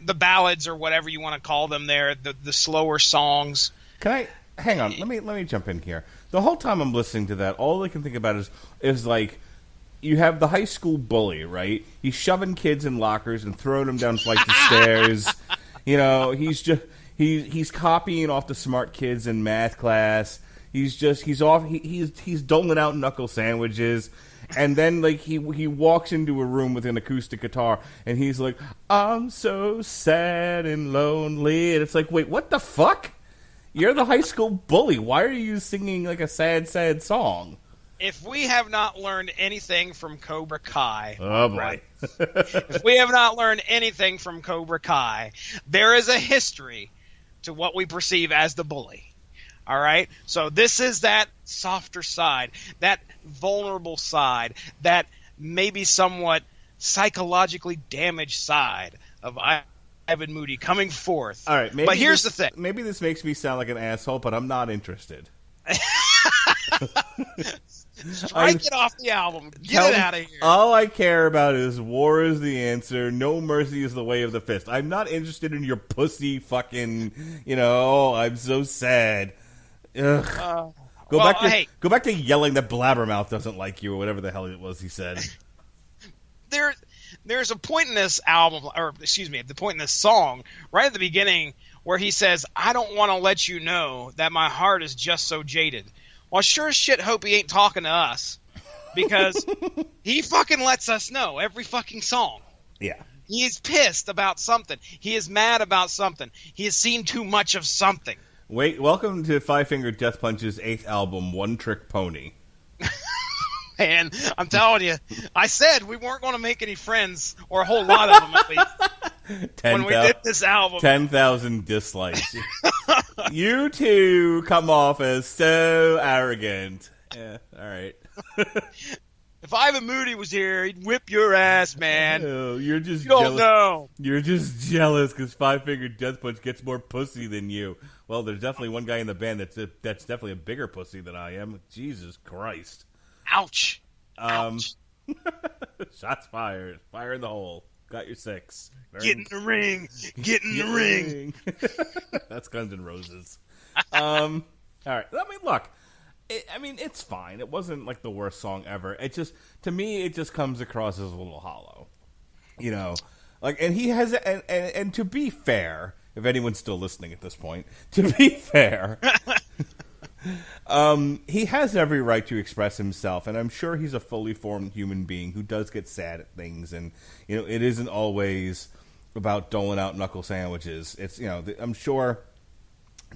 the ballads or whatever you want to call them there, the slower songs. Can I hang on? Let me jump in here. The whole time I'm listening to that, all I can think about is like, you have the high school bully, right? He's shoving kids in lockers and throwing them down flights of stairs. You know, he's copying off the smart kids in math class. He's doling out knuckle sandwiches. And then, like, he walks into a room with an acoustic guitar, and he's like, I'm so sad and lonely. And it's like, wait, what the fuck? You're the high school bully. Why are you singing, like, a sad, sad song? If we have not learned anything from Cobra Kai, Oh, boy. right? If we have not learned anything from Cobra Kai, there is a history to what we perceive as the bully. All right? So this is that softer side, that vulnerable side, that maybe somewhat psychologically damaged side of Ivan Moody coming forth. All right, but here's the thing. Maybe this makes me sound like an asshole, but I'm not interested. Strike it off the album. Get it out of here. All I care about is war is the answer. No mercy is the way of the fist. I'm not interested in your pussy fucking, oh, I'm so sad. Ugh. Go back to yelling that Blabbermouth doesn't like you or whatever the hell it was he said. There's a point in this album, or excuse me, the point in this song, right at the beginning, where he says, I don't want to let you know that my heart is just so jaded. Well, sure as shit hope he ain't talking to us, because he fucking lets us know every fucking song. Yeah. He is pissed about something. He is mad about something. He has seen too much of something. Wait, welcome to Five Finger Death Punch's 8th album, One Trick Pony. And I'm telling you, I said we weren't going to make any friends, or a whole lot of them at least, when we did this album. 10,000 dislikes. You two come off as so arrogant. Yeah, all right. If Ivan Moody was here, he'd whip your ass, man. Oh, you're just you don't jealous. know. You're just jealous because Five Finger Death Punch gets more pussy than you. Well, there's definitely one guy in the band that's definitely a bigger pussy than I am. Jesus Christ. Ouch. Ouch. Shots fired. Fire in the hole. Got your 6. Get in the ring. Get in the ring. That's Guns N' Roses. All right. I mean, look. It's fine. It wasn't like the worst song ever. It just, to me, it just comes across as a little hollow. And he has, and to be fair, if anyone's still listening at this point, to be fair, he has every right to express himself, and I'm sure he's a fully formed human being who does get sad at things, and it isn't always about doling out knuckle sandwiches. It's I'm sure,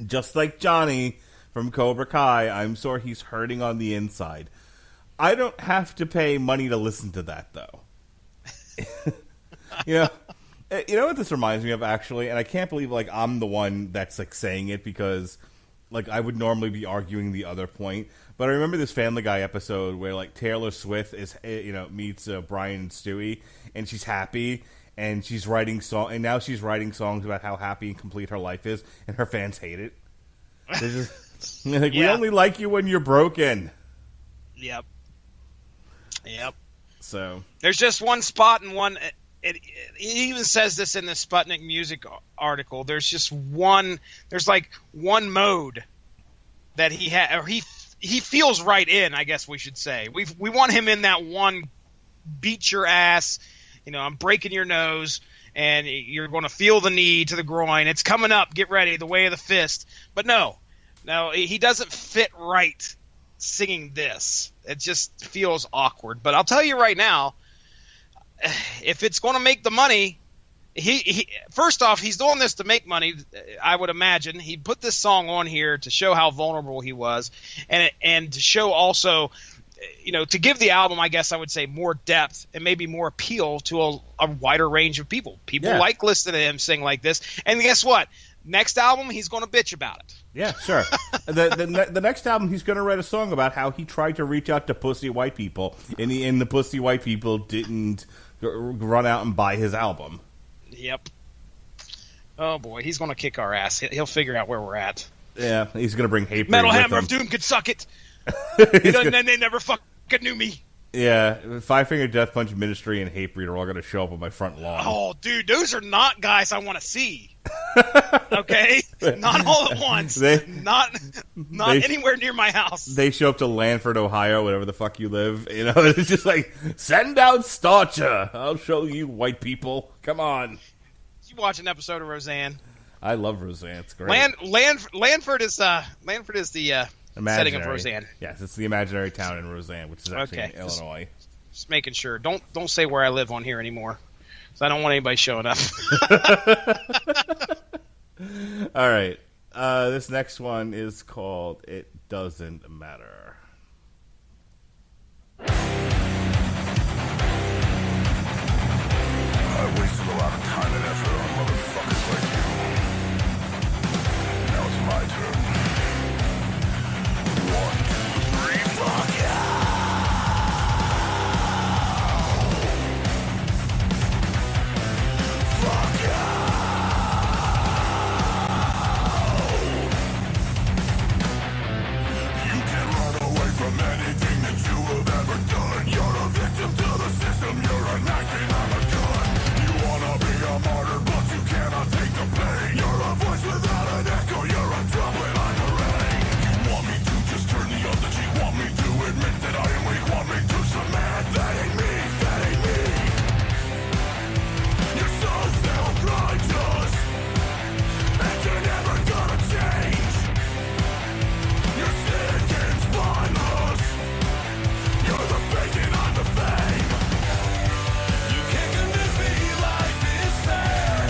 just like Johnny from Cobra Kai, I'm sure he's hurting on the inside. I don't have to pay money to listen to that, though. You know what this reminds me of, actually, and I can't believe I'm the one that's saying it, because I would normally be arguing the other point, but I remember this Family Guy episode where Taylor Swift is meets Brian and Stewie, and she's happy, and she's writing and now she's writing songs about how happy and complete her life is, and her fans hate it. They're just we only like you when you're broken. Yep. So there's just one spot and he even says this in the Sputnik Music article. There's like one mode that he feels right in, I guess we should say. We want him in that one beat your ass, I'm breaking your nose, and you're going to feel the knee to the groin. It's coming up. Get ready. The way of the fist. But no, he doesn't fit right singing this. It just feels awkward. But I'll tell you right now, if it's going to make the money, he first off, he's doing this to make money. I would imagine he put this song on here to show how vulnerable he was, and to show also, to give the album, I guess I would say, more depth and maybe more appeal to a wider range of people. People like listening to him sing like this. And guess what? Next album, he's going to bitch about it. Yeah, sure. the next album, he's going to write a song about how he tried to reach out to pussy white people, and the pussy white people didn't run out and buy his album. Yep. Oh boy, he's going to kick our ass. He'll figure out where we're at. Yeah, he's going to bring hate. Metal Hammer of Doom could suck it. Then they never fucking knew me. Yeah, Five Finger Death Punch Ministry and Hatebreed are all going to show up on my front lawn. Oh, dude, those are not guys I want to see. Okay, not all at once. Not anywhere near my house. They show up to Lanford, Ohio, whatever the fuck you live. It's just like, send out Starcher. I'll show you white people. Come on. Did you watch an episode of Roseanne? I love Roseanne. It's great. Lanford is the setting of Roseanne. Yes, it's the imaginary town in Roseanne, which is actually in Illinois. Just making sure. Don't say where I live on here anymore, because I don't want anybody showing up. All right. This next one is called It Doesn't Matter. I wasted a lot of time and effort on motherfuckers like you. Now it's my turn. 1, 2, 3, fuck yeah! Fuck yeah! You can run away from anything that you have ever done. You're a victim to the system, you're a knife and I'm a gun. You wanna be a martyr, but you cannot take the pain. You're a voice without an echo, you're a drum without a rain. You want me to just turn the other cheek, want me to admit that I am weak, want me to submit. That ain't me, that ain't me. You're so self-righteous, and you're never gonna change. You're sick and spineless. You're the fake and I'm the fame. You can't convince me life is fair,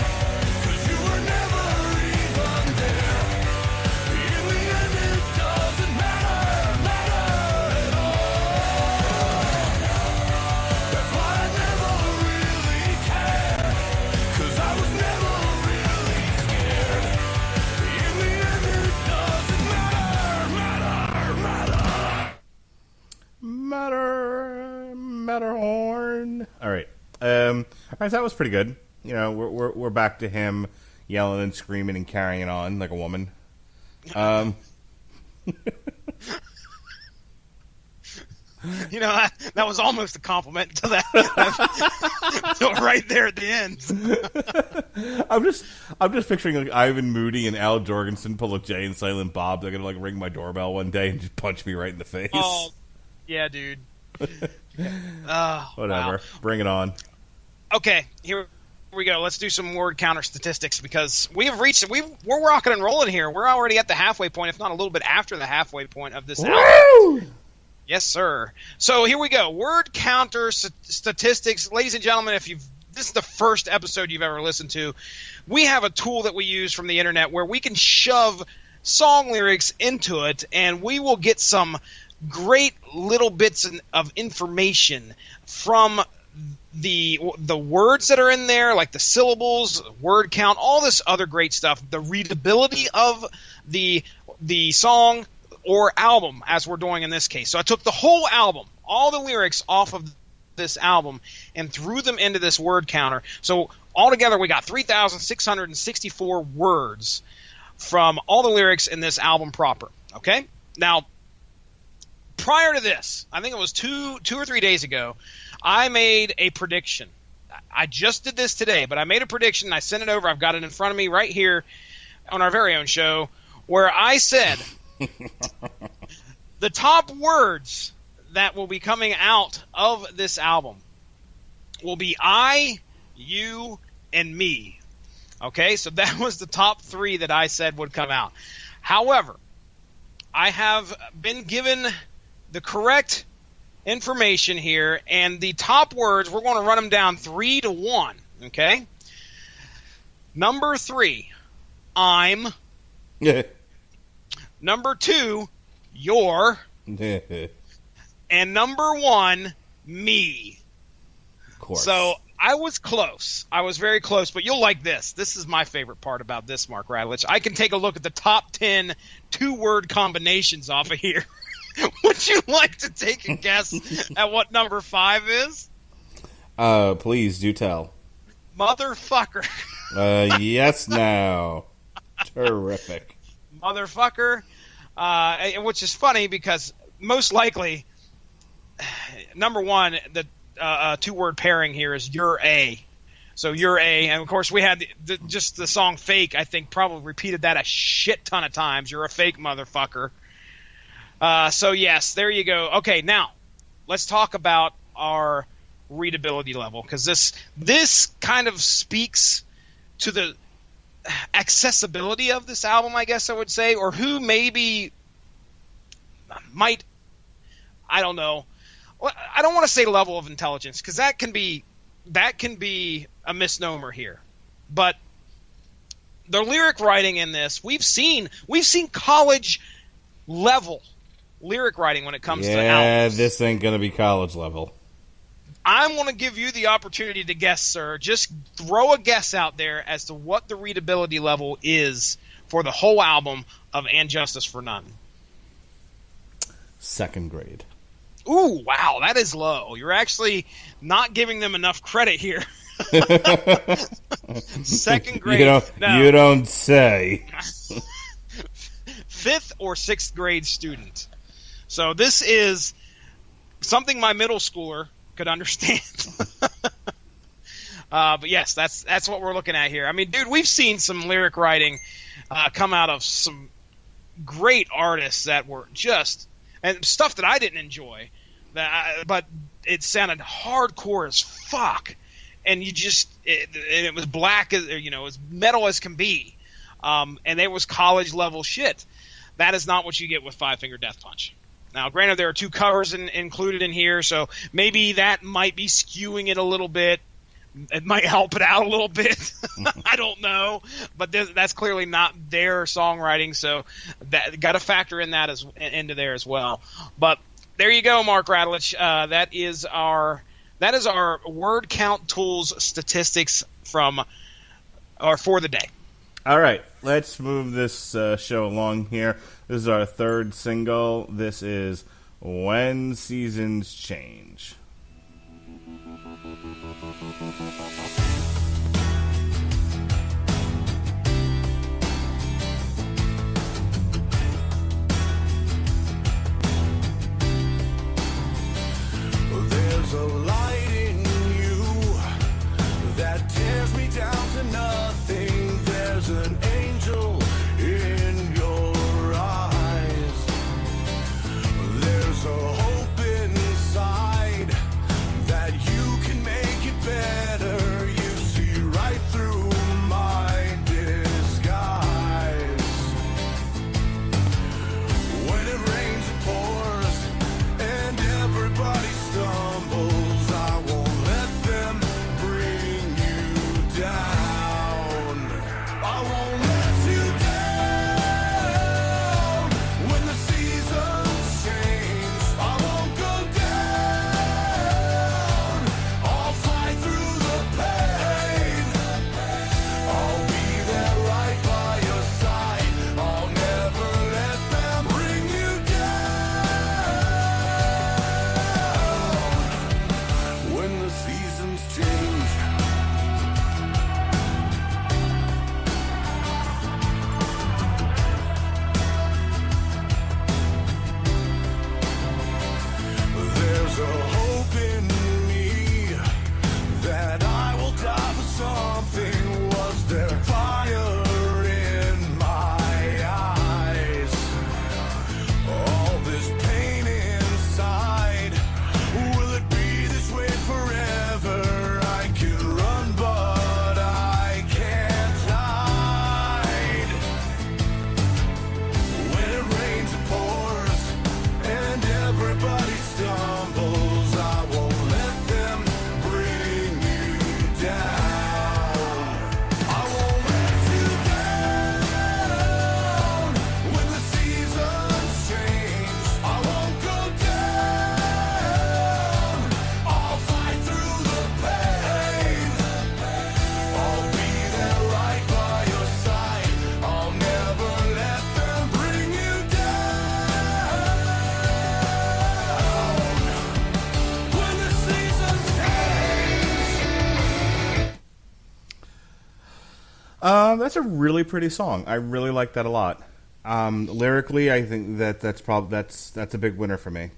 'cause you were never even there. In the end it doesn't matter at all. That's why I never really cared, 'cause I was never really scared. In the end it doesn't matter. Matterhorn. All right. All right, that was pretty good. We're back to him yelling and screaming and carrying on like a woman. That was almost a compliment to that. So right there at the end. I'm just picturing like Ivan Moody and Al Jorgensen pull a Jay and Silent Bob. They're gonna like ring my doorbell one day and just punch me right in the face. Oh, yeah, dude. Whatever. Wow. Bring it on. Okay, here we go. Let's do some word counter statistics, because we're rocking and rolling here. We're already at the halfway point, if not a little bit after the halfway point of this album. Yes, sir. So here we go. Word counter statistics. Ladies and gentlemen, if this is the first episode you've ever listened to, we have a tool that we use from the internet where we can shove song lyrics into it, and we will get some great little bits of information from the words that are in there, like the syllables, word count, all this other great stuff, the readability of the song or album, as we're doing in this case. So I took the whole album, all the lyrics off of this album, and threw them into this word counter. So altogether we got 3,664 words from all the lyrics in this album proper. Okay? Now, prior to this, I think it was two or 3 days ago, I made a prediction. I just did this today, but I made a prediction. I sent it over. I've got it in front of me right here on our very own show, where I said the top words that will be coming out of this album will be I, you, and me. Okay, so that was the top 3 that I said would come out. However, I have been given the correct information here, and the top words, we're going to run them down 3 to 1, okay? Number 3, I'm. Number 2, you're. And number 1, me. Of course. So I was close. I was very close, but you'll like this. This is my favorite part about this, Mark Radulich. I can take a look at the top 10 2-word combinations off of here. Would you like to take a guess at what number 5 is? Please do tell. Motherfucker. Yes, now. Terrific. Motherfucker. Which is funny because most likely, number 1, the 2-word pairing here is you're a. So you're a, and of course we had just the song Fake, I think probably repeated that a shit ton of times. You're a fake motherfucker. So yes, there you go. Okay, now let's talk about our readability level, because this kind of speaks to the accessibility of this album, I guess I would say, or who maybe might, I don't know. I don't want to say level of intelligence, because that can be a misnomer here. But the lyric writing in this, we've seen college level lyric writing when it comes to albums. Yeah, this ain't gonna be college level. I'm going to give you the opportunity to guess, sir. Just throw a guess out there as to what the readability level is for the whole album of And Justice for None. 2nd grade. Ooh, wow, that is low. You're actually not giving them enough credit here. 2nd grade. You don't say. 5th or 6th grade student. So this is something my middle schooler could understand. But yes, that's what we're looking at here. I mean, dude, we've seen some lyric writing come out of some great artists that were just, and stuff that I didn't enjoy, but it sounded hardcore as fuck, and it was black as, as metal as can be, and it was college level shit. That is not what you get with Five Finger Death Punch. Now, granted, there are 2 covers included in here, so maybe that might be skewing it a little bit. It might help it out a little bit. I don't know, but that's clearly not their songwriting, so that got to factor in that into there as well. But there you go, Mark Radulich. That is our word count tools statistics for the day. All right, let's move this show along here. This is our 3rd single. This is When Seasons Change. There's a light in you that tears me down to nothing. There's an angel in your eyes. There's a hope inside that you can make it better. You see right through my disguise. When it rains, it pours, and everybody stumbles. I won't let them bring you down. That's a really pretty song. I really like that a lot. Lyrically, I think that's a big winner for me.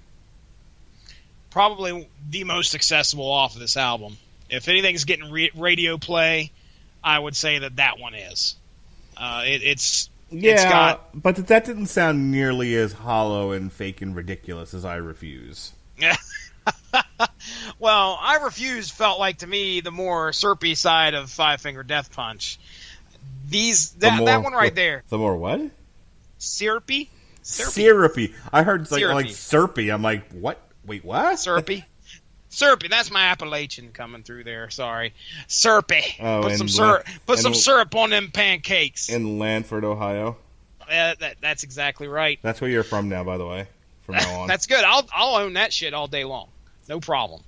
Probably the most accessible off of this album. If anything's getting radio play, I would say that one is. It's got, but that didn't sound nearly as hollow and fake and ridiculous as I Refuse. Well, I Refuse felt like to me the more syrupy side of Five Finger Death Punch. That one right there. The more what? Syrupy. I heard like syrupy. I'm like, what? Wait, what? Syrupy. That's my Appalachian coming through there. Sorry, syrupy. Oh, put some syrup. Put some syrup on them pancakes. In Lanford, Ohio. That's exactly right. That's where you're from now, by the way. From now on. That's good. I'll own that shit all day long. No problem.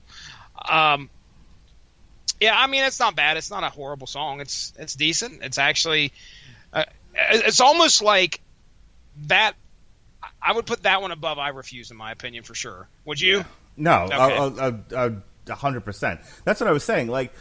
Yeah, I mean, it's not bad. It's not a horrible song. It's decent. It's actually, it's almost like that. I would put that one above I Refuse, in my opinion, for sure. Would you? Yeah. No, Okay. 100%. That's what I was saying. Like,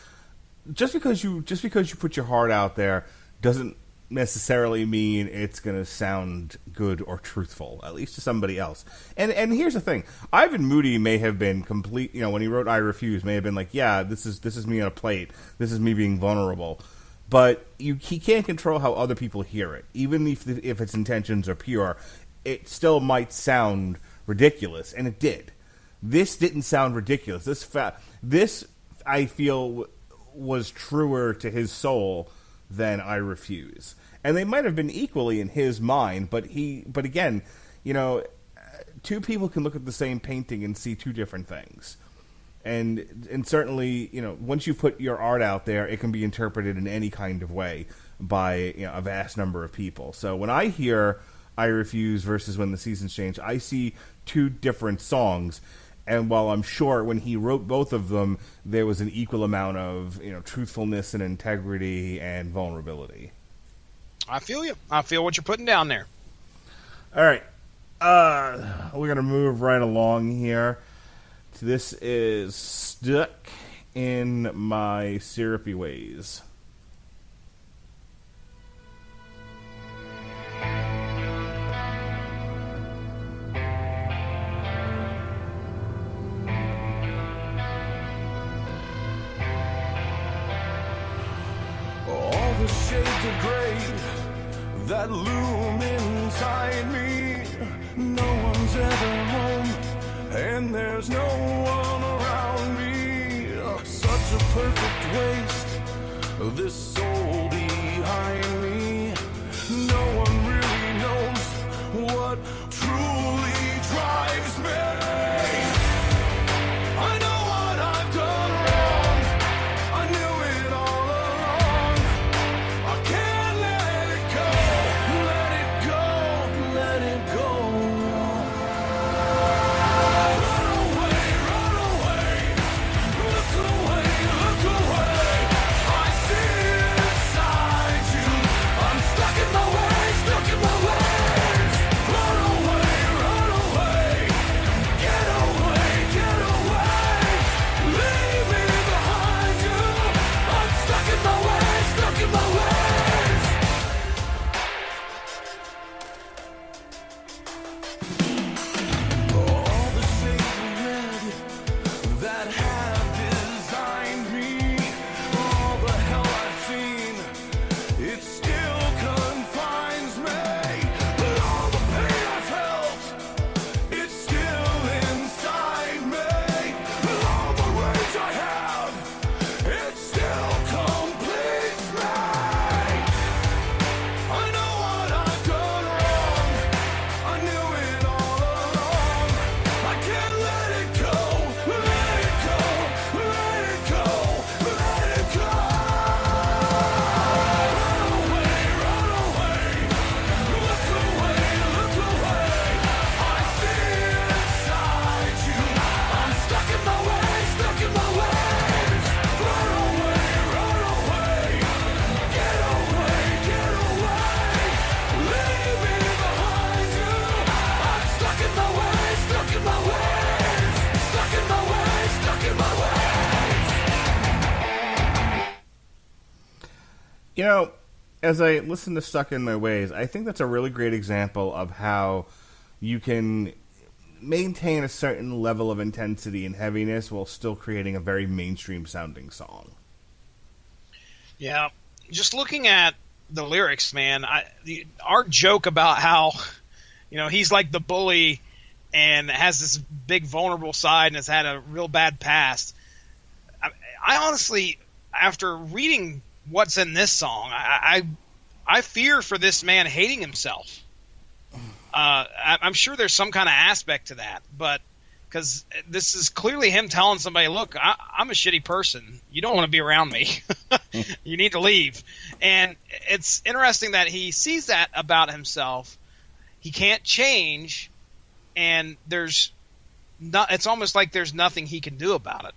just because you put your heart out there doesn't necessarily mean it's going to sound good or truthful, at least to somebody else. And here's the thing: Ivan Moody may have been complete. When he wrote "I Refuse," may have been like, "Yeah, this is me on a plate. This is me being vulnerable." But he can't control how other people hear it, even if its intentions are pure. It still might sound ridiculous, and it did. This didn't sound ridiculous. This I feel was truer to his soul than I Refuse. And they might have been equally in his mind, but again, two people can look at the same painting and see two different things. And certainly, once you put your art out there, it can be interpreted in any kind of way by a vast number of people. So when I hear I Refuse versus When the Seasons Change, I see two different songs. And while I'm sure when he wrote both of them, there was an equal amount of truthfulness and integrity and vulnerability. I feel you. I feel what you're putting down there. All right. We're going to move right along here. This is Stuck in My Syrupy Ways. All the shades of gray that loom inside me. No one's ever home, and there's no one around me. Such a perfect waste, this soul behind me. No one really knows what truly drives me. I know what I've done wrong. I knew it all along. I can't let it go. Let it go. Let it go. Run away, run away. Look away, look away. I see it inside you. I'm stuck in my ways, stuck in my ways. Run away, run away. Get away, get away. Leave me behind you. I'm stuck in my ways, stuck in my ways. All the shades of red that have designed me, all the hell I've seen, it still confines me. But all the pain I felt, it's still inside me. But all the rage I have, it still completes me. I know what I've done wrong. I knew it all along. I can't let it go. Let it go. Let it go. Let it go. Run away. Run away. Look away. Look away. I see it inside you. I'm stuck in my ways. Stuck in my ways. Run away. Run away. Get away. Get away. Leave me behind you. I'm stuck in my ways. Stuck in my ways. Stuck in my ways. Stuck in my ways. as I listen to Stuck in My Ways, I think that's a really great example of how you can maintain a certain level of intensity and heaviness while still creating a very mainstream sounding song. Yeah, just looking at the lyrics, man, our joke about how, he's like the bully and has this big vulnerable side and has had a real bad past. I honestly, after reading what's in this song, I fear for this man hating himself. I'm sure there's some kind of aspect to that, but because this is clearly him telling somebody, look, I'm a shitty person. You don't want to be around me. You need to leave. And it's interesting that he sees that about himself. He can't change, and it's almost like there's nothing he can do about it.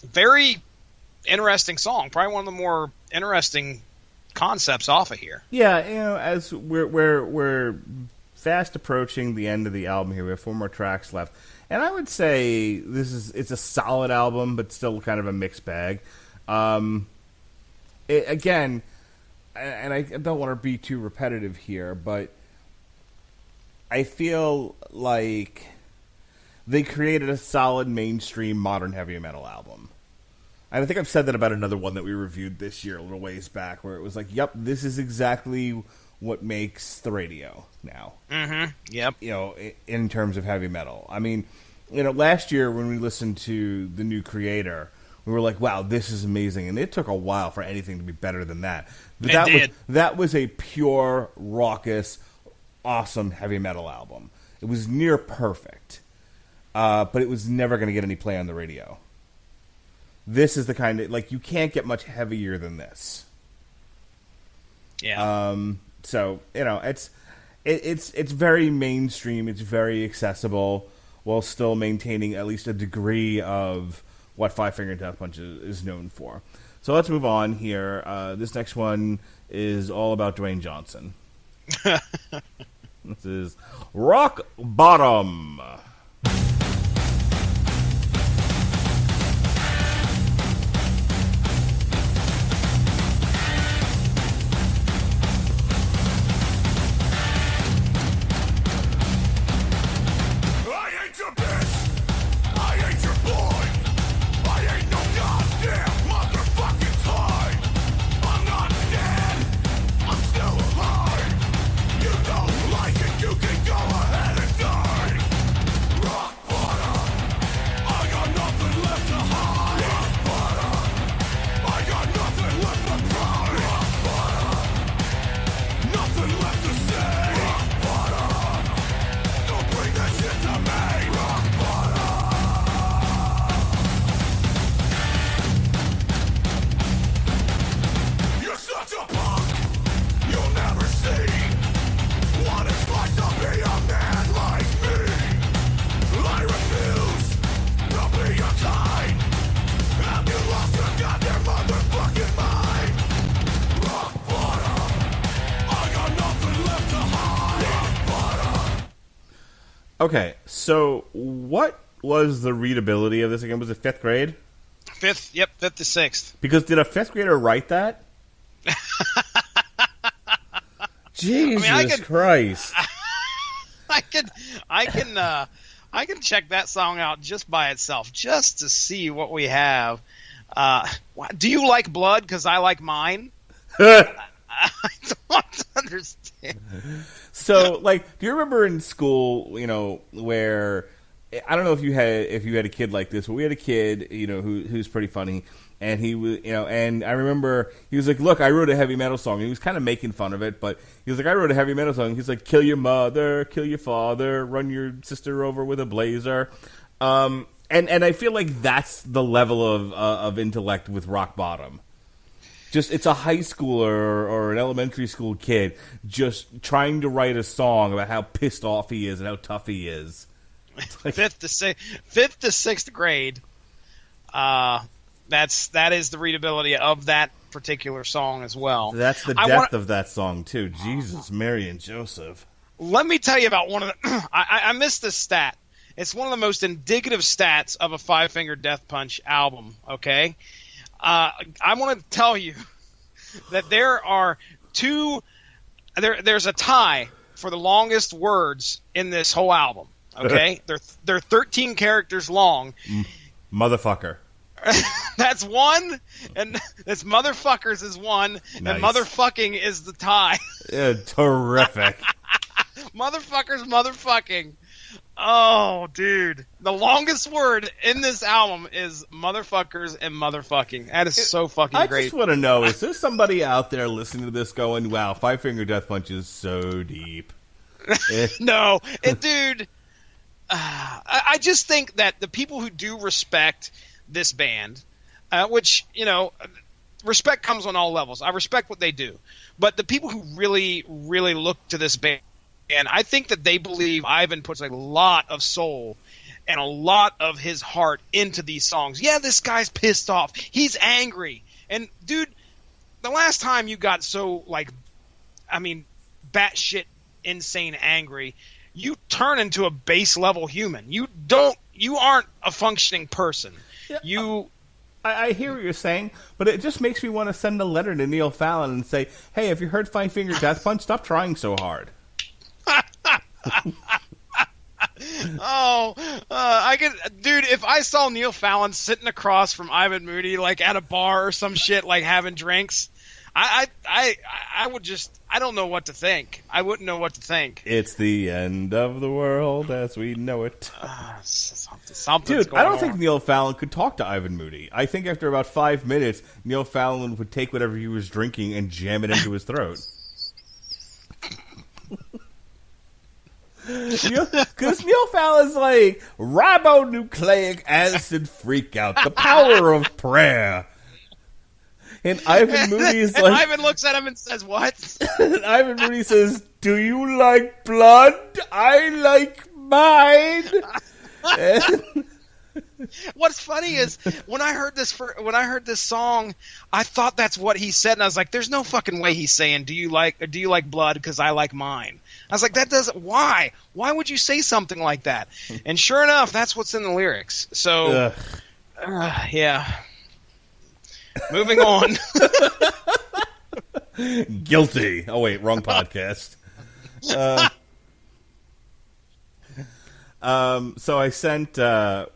Very interesting song. Probably one of the more interesting concepts off of here. Yeah, as we're fast approaching the end of the album here, we have 4 more tracks left, and I would say it's a solid album, but still kind of a mixed bag. Again, and I don't want to be too repetitive here, but I feel like they created a solid mainstream modern heavy metal album. And I think I've said that about another one that we reviewed this year, a little ways back, where it was like, yep, this is exactly what makes the radio now. Mm-hmm. Yep. In terms of heavy metal. I mean, last year when we listened to The New Creator, we were like, wow, this is amazing. And it took a while for anything to be better than that. But that was a pure, raucous, awesome heavy metal album. It was near perfect. But it was never going to get any play on the radio. This is the kind of, you can't get much heavier than this. Yeah. So, it's very mainstream, it's very accessible, while still maintaining at least a degree of what Five Finger Death Punch is known for. So let's move on here. This next one is all about Dwayne Johnson. This is Rock Bottom. Okay, so what was the readability of this again? Was it 5th grade? 5th to 6th. Because did a 5th grader write that? Jesus Christ! I can check that song out just by itself, just to see what we have. Do you like Blood? Because I like mine. I don't understand. So, do you remember in school, where I don't know if you had a kid like this, but we had a kid, who's pretty funny, and he was, and I remember he was like, "Look, I wrote a heavy metal song." And he was kind of making fun of it, but he was like, "I wrote a heavy metal song." He's like, "Kill your mother, kill your father, run your sister over with a blazer," and I feel like that's the level of intellect with Rock Bottom. Just, it's a high schooler or an elementary school kid just trying to write a song about how pissed off he is and how tough he is. Fifth to 6th grade. That is the readability of that particular song as well. That's the depth of that song too. Jesus, Mary and Joseph. Let me tell you about one of the. I missed this stat. It's one of the most indicative stats of a Five Finger Death Punch album. Okay. I want to tell you that there are there's a tie for the longest words in this whole album. Okay, they're 13 characters long. Motherfucker. That's one, and this motherfuckers is one, Nice. and motherfucking is the tie. Yeah, terrific. Motherfucking. Oh, dude. The longest word in this album is motherfuckers and motherfucking. That is so fucking I great. just want to know, is there somebody out there listening to this going, wow, Five Finger Death Punch is so deep? No. Dude, I just think that the people who do respect this band, which, respect comes on all levels. I respect what they do. But the people who really, really look to this band, and I think that they believe Ivan puts a lot of soul and a lot of his heart into these songs. Yeah, this guy's pissed off. He's angry. And, dude, the last time you got so, batshit insane angry, you turn into a base level human. You aren't a functioning person. Yeah, I hear what you're saying, but it just makes me want to send a letter to Neil Fallon and say, hey, have you heard Five Finger Death Punch? Stop trying so hard. Dude, if I saw Neil Fallon sitting across from Ivan Moody, at a bar or some shit, having drinks, I would just, I don't know what to think. I wouldn't know what to think. It's the end of the world as we know it. Something's Dude, I don't going think on. Neil Fallon could talk to Ivan Moody. I think after about 5 minutes, Neil Fallon would take whatever he was drinking and jam it into his throat. Because Neil Fallon's like, ribonucleic acid freakout, the power of prayer. And Ivan Moody's And like... Ivan looks at him and says, what? And Ivan Moody says, do you like blood? I like mine. And... What's funny is when I heard this song, I thought that's what he said, and I was like, "There's no fucking way he's saying do you like blood because I like mine." I was like, "That doesn't. Why? Why would you say something like that?" And sure enough, that's what's in the lyrics. So, yeah. Moving on. Guilty. Oh wait, wrong podcast. So I sent, I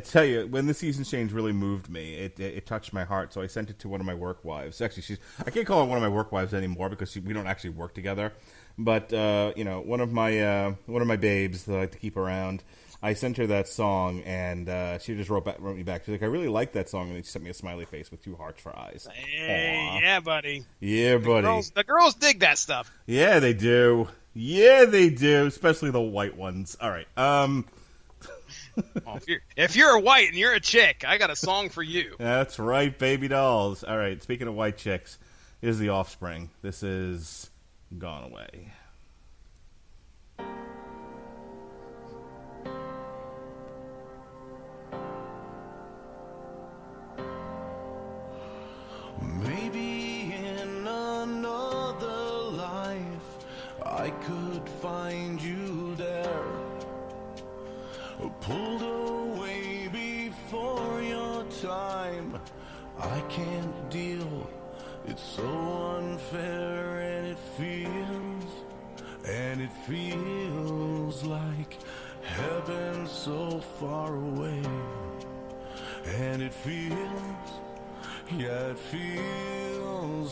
tell you, when the season change really moved me, it touched my heart, so I sent it to one of my work wives. Actually, I can't call her one of my work wives anymore because we don't actually work together, but, one of my babes that I like to keep around, I sent her that song, and she just wrote me back. She's like, I really like that song, and she sent me a smiley face with 2 hearts for eyes. Hey, yeah, buddy. Yeah, buddy. The girls dig that stuff. Yeah, they do. Yeah, they do, especially the white ones. All right. If you're a white and you're a chick, I got a song for you. That's right, baby dolls. All right, speaking of white chicks, here's the Offspring. This is Gone Away. Maybe in another life I could find you there, pulled away before your time. I can't deal, it's so unfair, and it feels like heaven so far away, and it feels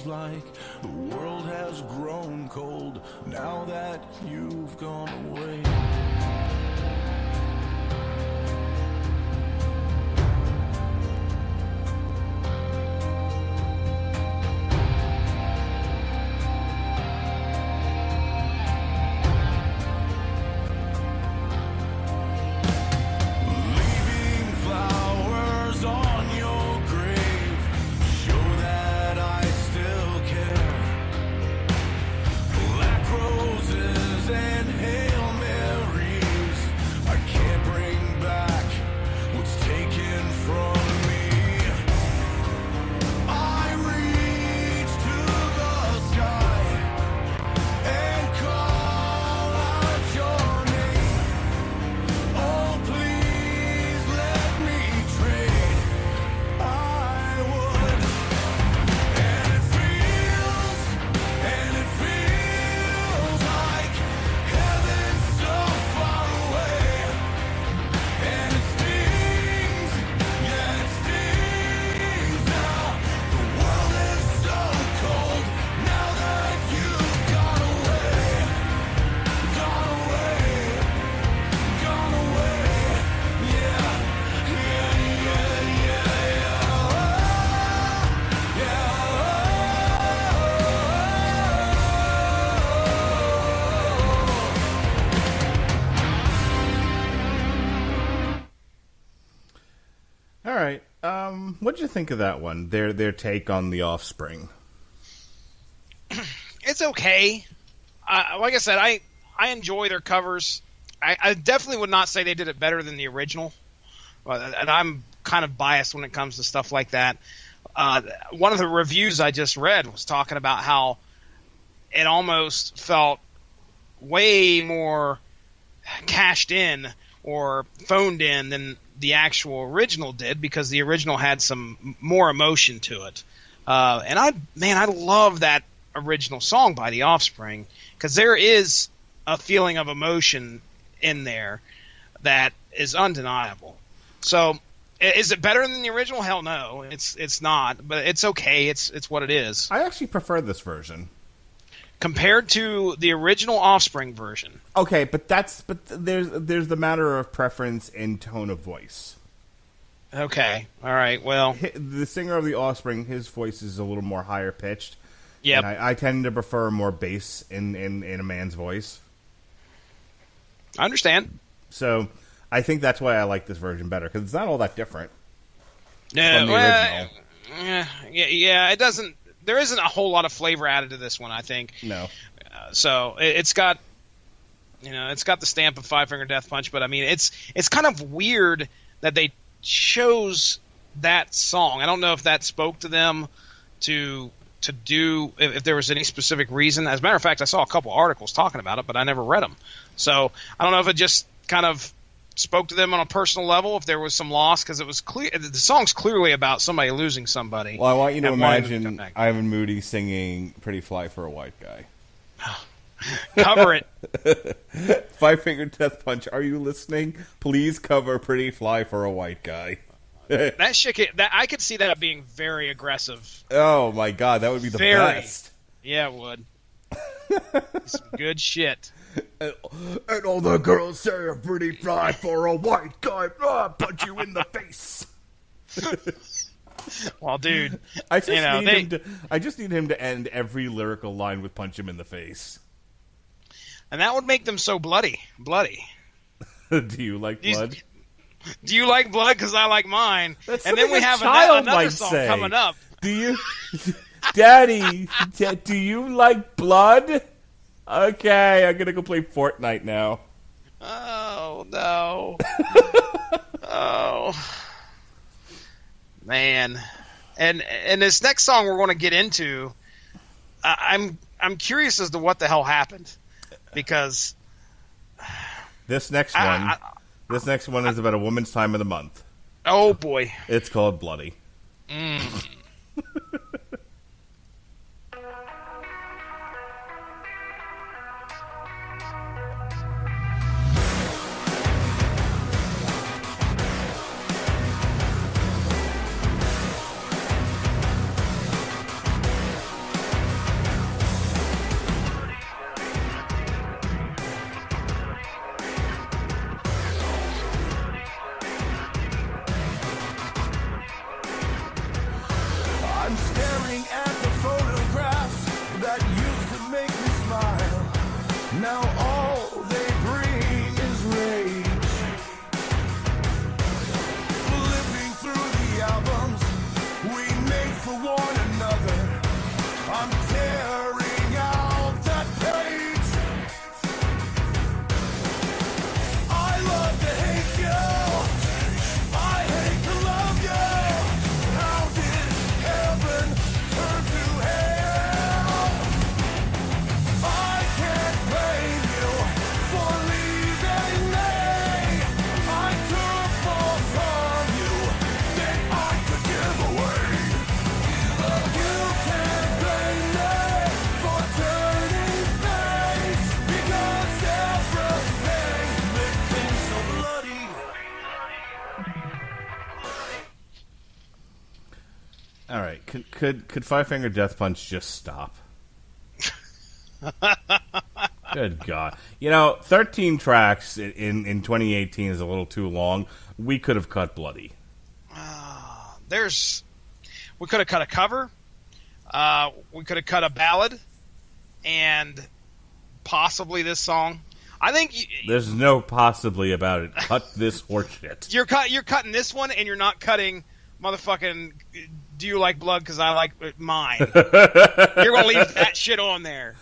like the world has grown cold now that you've gone away. Roses and Hail Marys What did you think of that one? Their take on the Offspring. It's okay. Like I said, I enjoy their covers. I definitely would not say they did it better than the original. And I'm kind of biased when it comes to stuff like that. One of the reviews I just read was talking about how it almost felt way more cashed in or phoned in than the actual original did, because the original had some more emotion to it. And I love that original song by The Offspring, because there is a feeling of emotion in there that is undeniable. So, is it better than the original? Hell no, it's not. But it's okay. It's what it is. I actually prefer this version compared to the original Offspring version. Okay, but there's the matter of preference in tone of voice. Okay, all right. Well, the singer of the Offspring, his voice is a little more higher pitched. Yeah, and I tend to prefer more bass in a man's voice. I understand. So I think that's why I like this version better, because it's not all that different from the original. Yeah, it doesn't. There isn't a whole lot of flavor added to this one, I think. No. So it's got, it's got the stamp of Five Finger Death Punch, but I mean, it's kind of weird that they chose that song. I don't know if that spoke to them to do, if there was any specific reason. As a matter of fact, I saw a couple articles talking about it, but I never read them. So I don't know if it just kind of spoke to them on a personal level, if there was some loss, because it was clear the song's clearly about somebody losing somebody. Well, I want you to imagine Ivan Moody singing "Pretty Fly for a White Guy." Cover it. Five Finger Death Punch. Are you listening? Please cover "Pretty Fly for a White Guy." That shit. I could see that being very aggressive. Oh my god, that would be the best. Yeah, it would. Some good shit. And all the girls say a pretty fly for a white guy. Punch you in the face. Well, dude, I just need him to end every lyrical line with "punch him in the face," and that would make them so bloody. Do you like blood? Do you like blood? Because I like mine. That's and then we have another song coming up. Do you, Daddy? Do you like blood? Okay, I'm gonna go play Fortnite now. Oh no! Oh man! And this next song we're going to get into, I'm curious as to what the hell happened, because this next one is about a woman's time of the month. Oh boy! It's called Bloody. I'm staring at the photographs that used to make me smile. Now all they bring is rage. Flipping through the albums we made for one another, I'm tearing out that page. I love to hate you, I hate to love you. How did heaven turn to hell? I can't blame you for leaving me. I took more from you than I could give away. You can't blame me for turning face, because everything became so bloody. All right, could Five Finger Death Punch just stop? Good God! 13 tracks in 2018 is a little too long. We could have cut Bloody. We could have cut a cover. We could have cut a ballad, and possibly this song. I think There's no possibly about it. Cut this horseshit. you're cutting this one, and you're not cutting motherfucking, do you like blood because I like mine. You're going to leave that shit on there.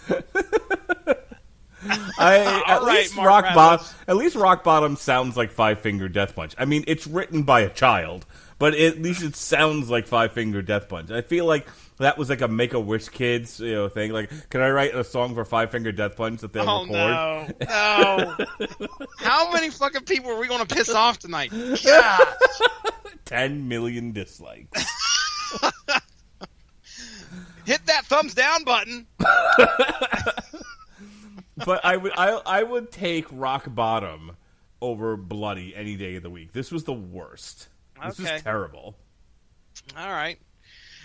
At least Rock Bottom sounds like Five Finger Death Punch. I mean, it's written by a child, but at least it sounds like Five Finger Death Punch. I feel like that was like a Make-A-Wish Kids thing. Like, can I write a song for Five Finger Death Punch that they'll record? No. How many fucking people are we going to piss off tonight? God. 10 million dislikes. Hit that thumbs down button. But I would take Rock Bottom over Bloody any day of the week. This was the worst. This was terrible. All right.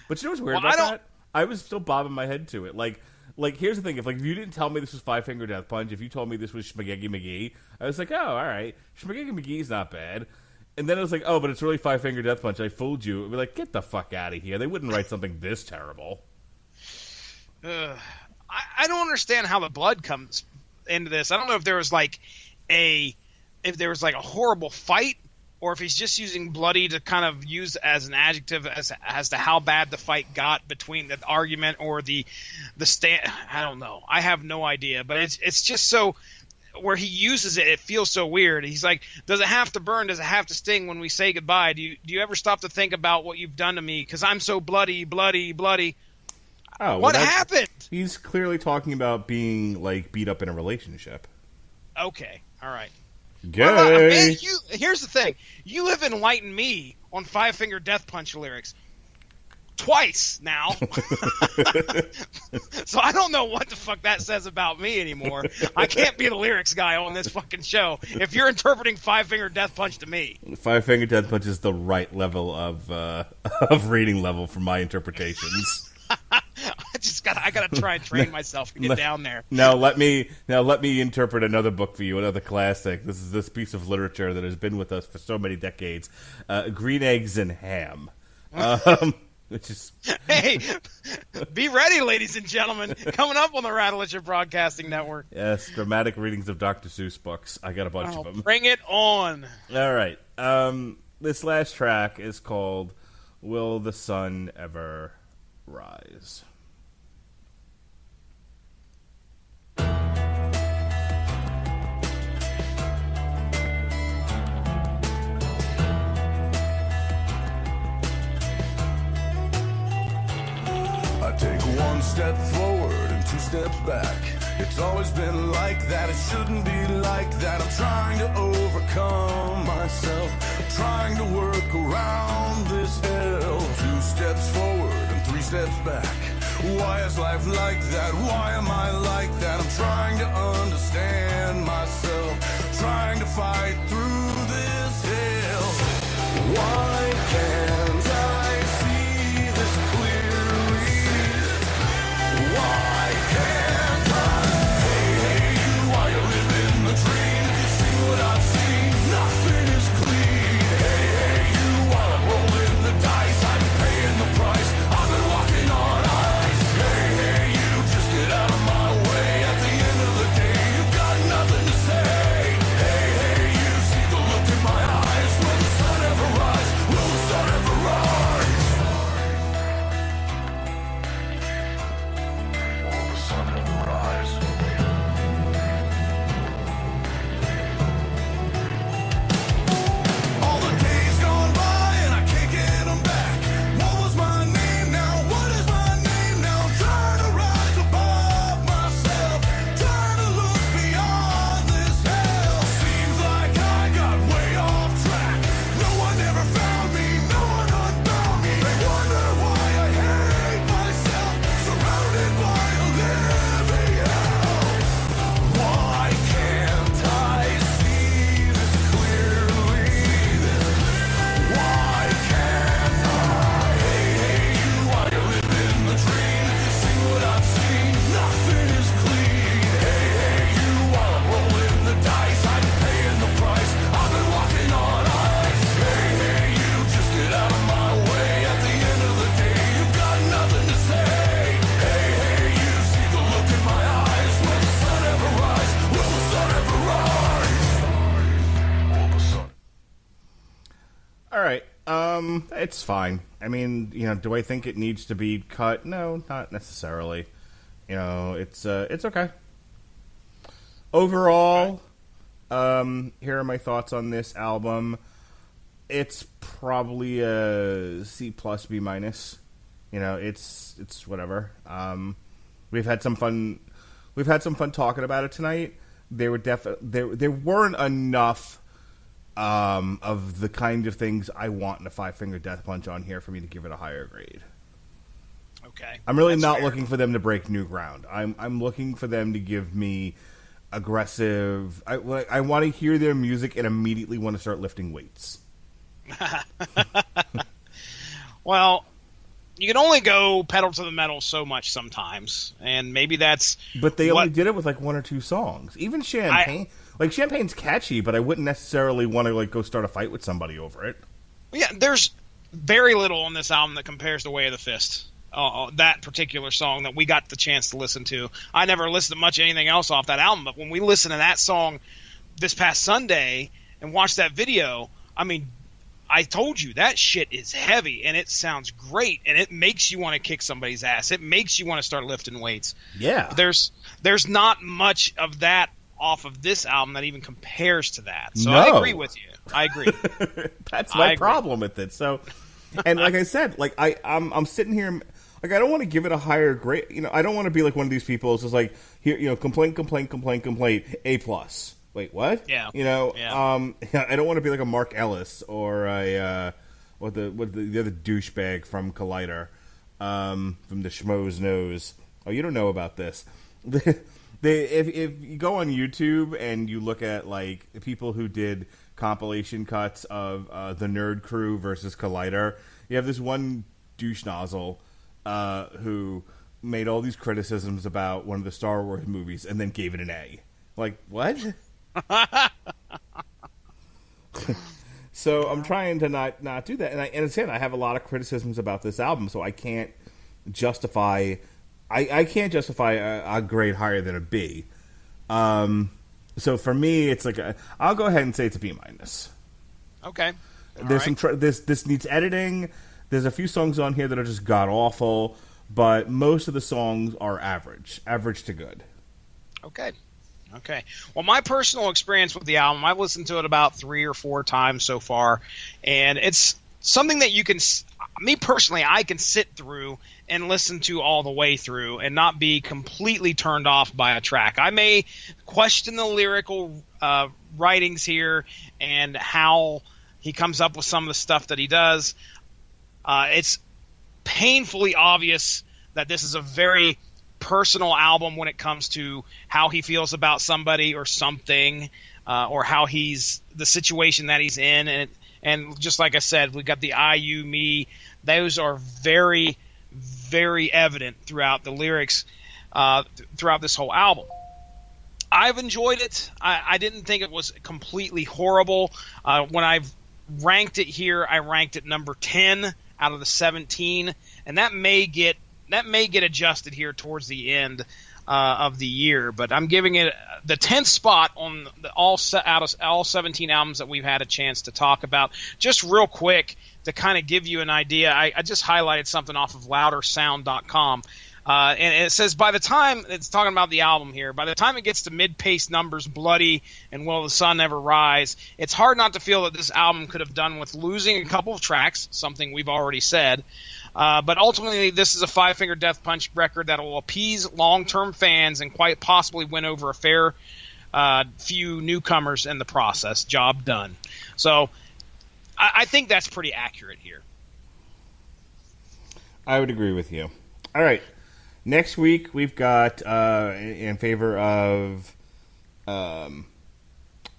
But you know what's weird about that? I was still bobbing my head to it. Like here's the thing. If you didn't tell me this was Five Finger Death Punch, if you told me this was Schmagegi McGee, I was like, oh, all right. Schmagegi McGee's not bad. And then it was like, oh, but it's really Five Finger Death Punch. I fooled you. I'd be like, get the fuck out of here. They wouldn't write something this terrible. I don't understand how the blood comes into this. I don't know if there was like a horrible fight, or if he's just using bloody to kind of use as an adjective as to how bad the fight got between the argument or the stand. I don't know. I have no idea. But it's just so where he uses it feels so weird. He's like, does it have to burn? Does it have to sting when we say goodbye? Do you ever stop to think about what you've done to me? Because I'm so bloody. Oh, what happened? He's clearly talking about being like beat up in a relationship. Okay, all right. Gay. Man, here's the thing. You have enlightened me on Five Finger Death Punch lyrics twice now. So I don't know what the fuck that says about me anymore. I can't be the lyrics guy on this fucking show if you're interpreting Five Finger Death Punch to me. Five Finger Death Punch is the right level of reading level for my interpretations. I gotta try and train myself to get down there. Now let me interpret another book for you, another classic. This is this piece of literature that has been with us for so many decades. Green Eggs and Ham. Which is Hey, be ready, ladies and gentlemen. Coming up on the Rattleture Broadcasting Network. Yes, dramatic readings of Dr. Seuss books. I got a bunch of them. Bring it on. All right. This last track is called Will the Sun Ever Rise? I take one step forward and two steps back. It's always been like that, it shouldn't be like that. I'm trying to overcome myself, I'm trying to work around this hell. 2 steps forward and 3 steps back. Why is life like that? Why am I like that? I'm trying to understand myself, trying to fight through this hell. Why can't I see this clearly? Why can't I? Hey, you, while you're living the dream, if you see what I've seen, nothing is clean. Hey, you, while I'm rolling the dice, I'm paying the price, I've been walking on ice. Hey, you, just get out of my way. At the end of the day, you've got nothing to say. Hey, you, see the look in my eyes. Will the sun ever rise? Will the sun ever It's fine. I mean, do I think it needs to be cut? No, not necessarily. It's okay. Overall, here are my thoughts on this album. It's probably a C plus B minus. It's whatever. We've had some fun. We've had some fun talking about it tonight. There weren't enough of the kind of things I want in a Five Finger Death Punch on here for me to give it a higher grade. Okay, I'm really that's not fair. looking for them to break new ground. I'm looking for them to give me aggressive. I want to hear their music and immediately want to start lifting weights. Well, you can only go pedal to the metal so much sometimes, and maybe that's. But they only did it with like one or two songs. Even Champagne, Champagne's catchy, but I wouldn't necessarily want to go start a fight with somebody over it. Yeah, there's very little on this album that compares to Way of the Fist. That particular song that we got the chance to listen to. I never listened to much of anything else off that album, but when we listened to that song this past Sunday and watched that video, I mean, I told you that shit is heavy and it sounds great and it makes you want to kick somebody's ass. It makes you want to start lifting weights. Yeah. There's not much of that off of this album that even compares to that. So No. I agree with you. I agree. That's my problem with it. So, and like I said, I'm sitting here, I don't want to give it a higher grade. I don't want to be like one of these people. It's just like here, complaint, A plus. Wait, what? Yeah. I don't want to be like a Mark Ellis or a what the other douchebag from Collider, from the Schmoes Knows. Oh, you don't know about this. If you go on YouTube and you look at like people who did compilation cuts of the Nerd Crew versus Collider, you have this one douche nozzle who made all these criticisms about one of the Star Wars movies and then gave it an A. Like, what? So I'm trying to not do that, and again, I have a lot of criticisms about this album, so I can't justify. I can't justify a grade higher than a B. So for me, it's like I'll go ahead and say it's a B minus. Okay. There's this needs editing. There's a few songs on here that are just god awful, but most of the songs are average to good. Okay. Well, my personal experience with the album, I've listened to it about 3 or 4 times so far, and it's something that you can, me personally, I can sit through and listen to all the way through and not be completely turned off by a track. I may question the lyrical writings here and how he comes up with some of the stuff that he does. It's painfully obvious that this is a very personal album when it comes to how he feels about somebody or something, or how the situation that he's in, and just like I said, we got the you, me. Those are very, very evident throughout the lyrics, throughout this whole album. I've enjoyed it. I didn't think it was completely horrible. When I've ranked it here, I ranked it number 10 out of the 17, and that may get adjusted here towards the end of the year, but I'm giving it the 10th spot on out of all 17 albums that we've had a chance to talk about. Just real quick to kind of give you an idea, I just highlighted something off of loudersound.com, and it says by the time it's talking about the album here, by the time it gets to mid-paced numbers, Bloody and Will the Sun Ever Rise, it's hard not to feel that this album could have done with losing a couple of tracks, something we've already said. But ultimately, this is a Five Finger Death Punch record that will appease long-term fans and quite possibly win over a fair few newcomers in the process. Job done. So I think that's pretty accurate here. I would agree with you. All right. Next week, we've got, in favor of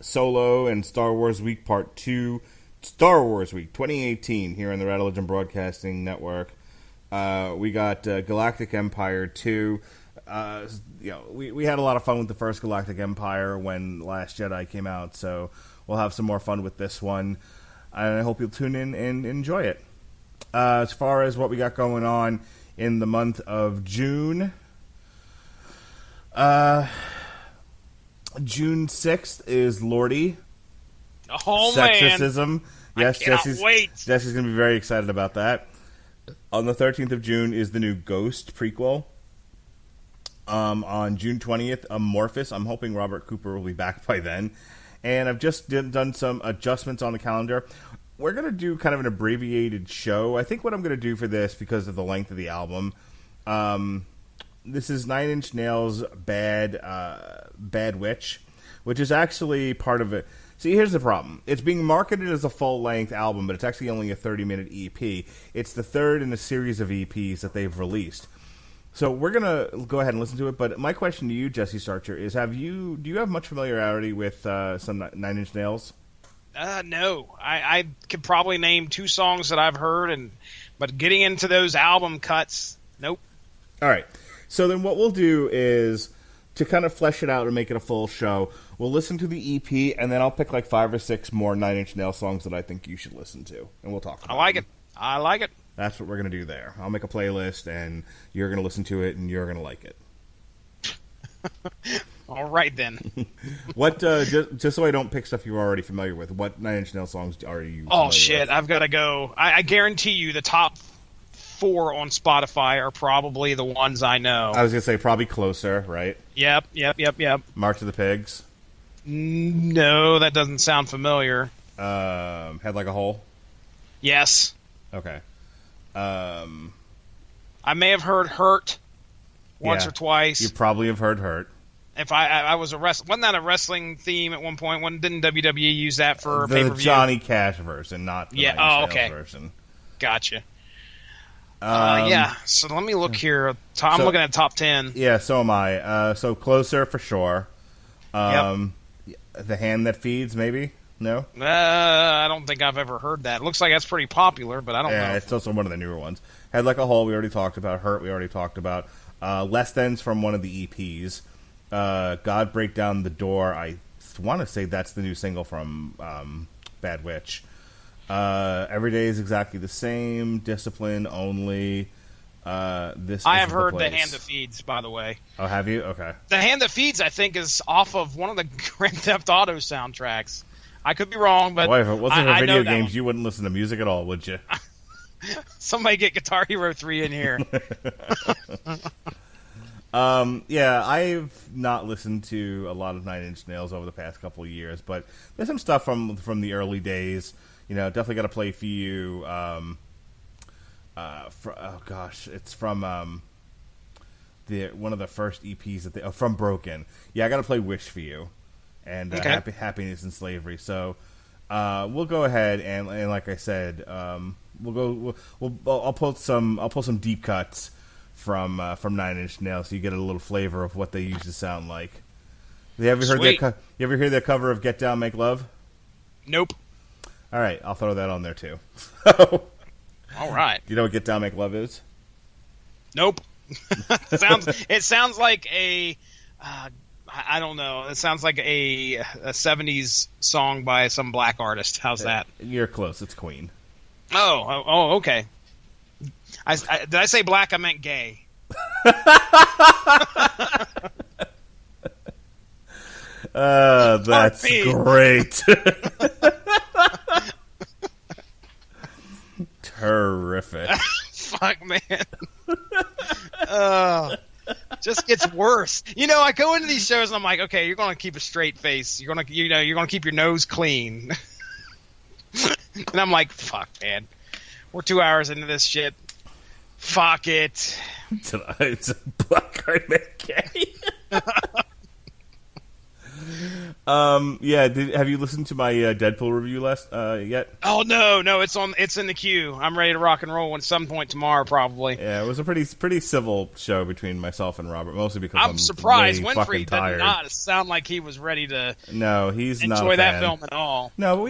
Solo and Star Wars Week Part 2, Star Wars Week 2018 here on the Red Legend Broadcasting Network. We got Galactic Empire 2. We had a lot of fun with the first Galactic Empire when Last Jedi came out, so we'll have some more fun with this one. I hope you'll tune in and enjoy it. As far as what we got going on in the month of June, June 6th is Lordy. Oh, man. Sexorcism. Yes, I cannot wait. Jesse's going to be very excited about that. On the 13th of June is the new Ghost prequel. On June 20th, Amorphous. I'm hoping Robert Cooper will be back by then. And I've just done some adjustments on the calendar. We're going to do kind of an abbreviated show. I think what I'm going to do for this, because of the length of the album, this is Nine Inch Nails' Bad Witch, which is actually part of it. See, here's the problem. It's being marketed as a full-length album, but it's actually only a 30-minute EP. It's the third in a series of EPs that they've released. So we're going to go ahead and listen to it, but my question to you, Jesse Starcher, is do you have much familiarity with some Nine Inch Nails? No. I could probably name 2 songs that I've heard, but getting into those album cuts, nope. All right. So then what we'll do is, to kind of flesh it out and make it a full show, we'll listen to the EP, and then I'll pick like 5 or 6 more Nine Inch Nails songs that I think you should listen to, and we'll talk about them. I like it. That's what we're going to do there. I'll make a playlist, and you're going to listen to it, and you're going to like it. All right, then. What? Just so I don't pick stuff you're already familiar with, what Nine Inch Nails songs are you familiar with? I've got to go. I guarantee you the top 4 on Spotify are probably the ones I know. I was going to say probably Closer, right? Yep. March of the Pigs? No, that doesn't sound familiar. Head Like a Hole? Yes. Okay. I may have heard Hurt once or twice. You probably have heard Hurt. If I was wasn't that a wrestling theme at one point? Didn't WWE use that for pay-per-view? The Johnny Cash version, not the Nine Inch Nails version. Gotcha. So let me look here. I'm looking at top 10. Yeah, so am I. So Closer for sure. The Hand That Feeds, maybe? No? I don't think I've ever heard that. It looks like that's pretty popular, but I don't know. Yeah, it's also one of the newer ones. Head Like a Hole, we already talked about. Hurt, we already talked about. Less Than's from one of the EPs. God Break Down the Door, I want to say that's the new single from Bad Witch. Every Day is Exactly the Same. Discipline Only. This I have heard The Hand That Feeds, by the way. Oh, have you? Okay. The Hand That Feeds, I think, is off of one of the Grand Theft Auto soundtracks. I could be wrong, but boy, if it wasn't for video games, one. you wouldn't listen to music at all, would you? Somebody get Guitar Hero 3 in here. I've not listened to a lot of Nine Inch Nails over the past couple of years, but there's some stuff from the early days. You know, definitely got to play for you. It's from one of the first EPs that from Broken. Yeah, I got to play Wish for You, and Happiness and Slavery. So we'll go ahead and like I said, I'll pull some deep cuts from Nine Inch Nails, so you get a little flavor of what they used to sound like. You ever heard their cover of Get Down, Make Love? Nope. All right, I'll throw that on there too. All right. Do you know what Get Down, Make Love is? Nope. It sounds like a I don't know. It sounds like a 70s song by some black artist. How's that? You're close. It's Queen. Oh, okay. Did I say black? I meant gay. That's great. Terrific. Fuck, man. Just gets worse. You know, I go into these shows and I'm like, okay, you're gonna keep a straight face. You're gonna keep your nose clean. And I'm like, fuck, man. We're 2 hours into this shit. Fuck it. It's a black card man gay. Have you listened to my Deadpool review yet? Oh no, it's in the queue. I'm ready to rock and roll at some point tomorrow, probably. Yeah, it was a pretty civil show between myself and Robert, mostly because I'm surprised way Winfrey did not sound like he was ready to. No, he's enjoy not a that fan. film at all. No, but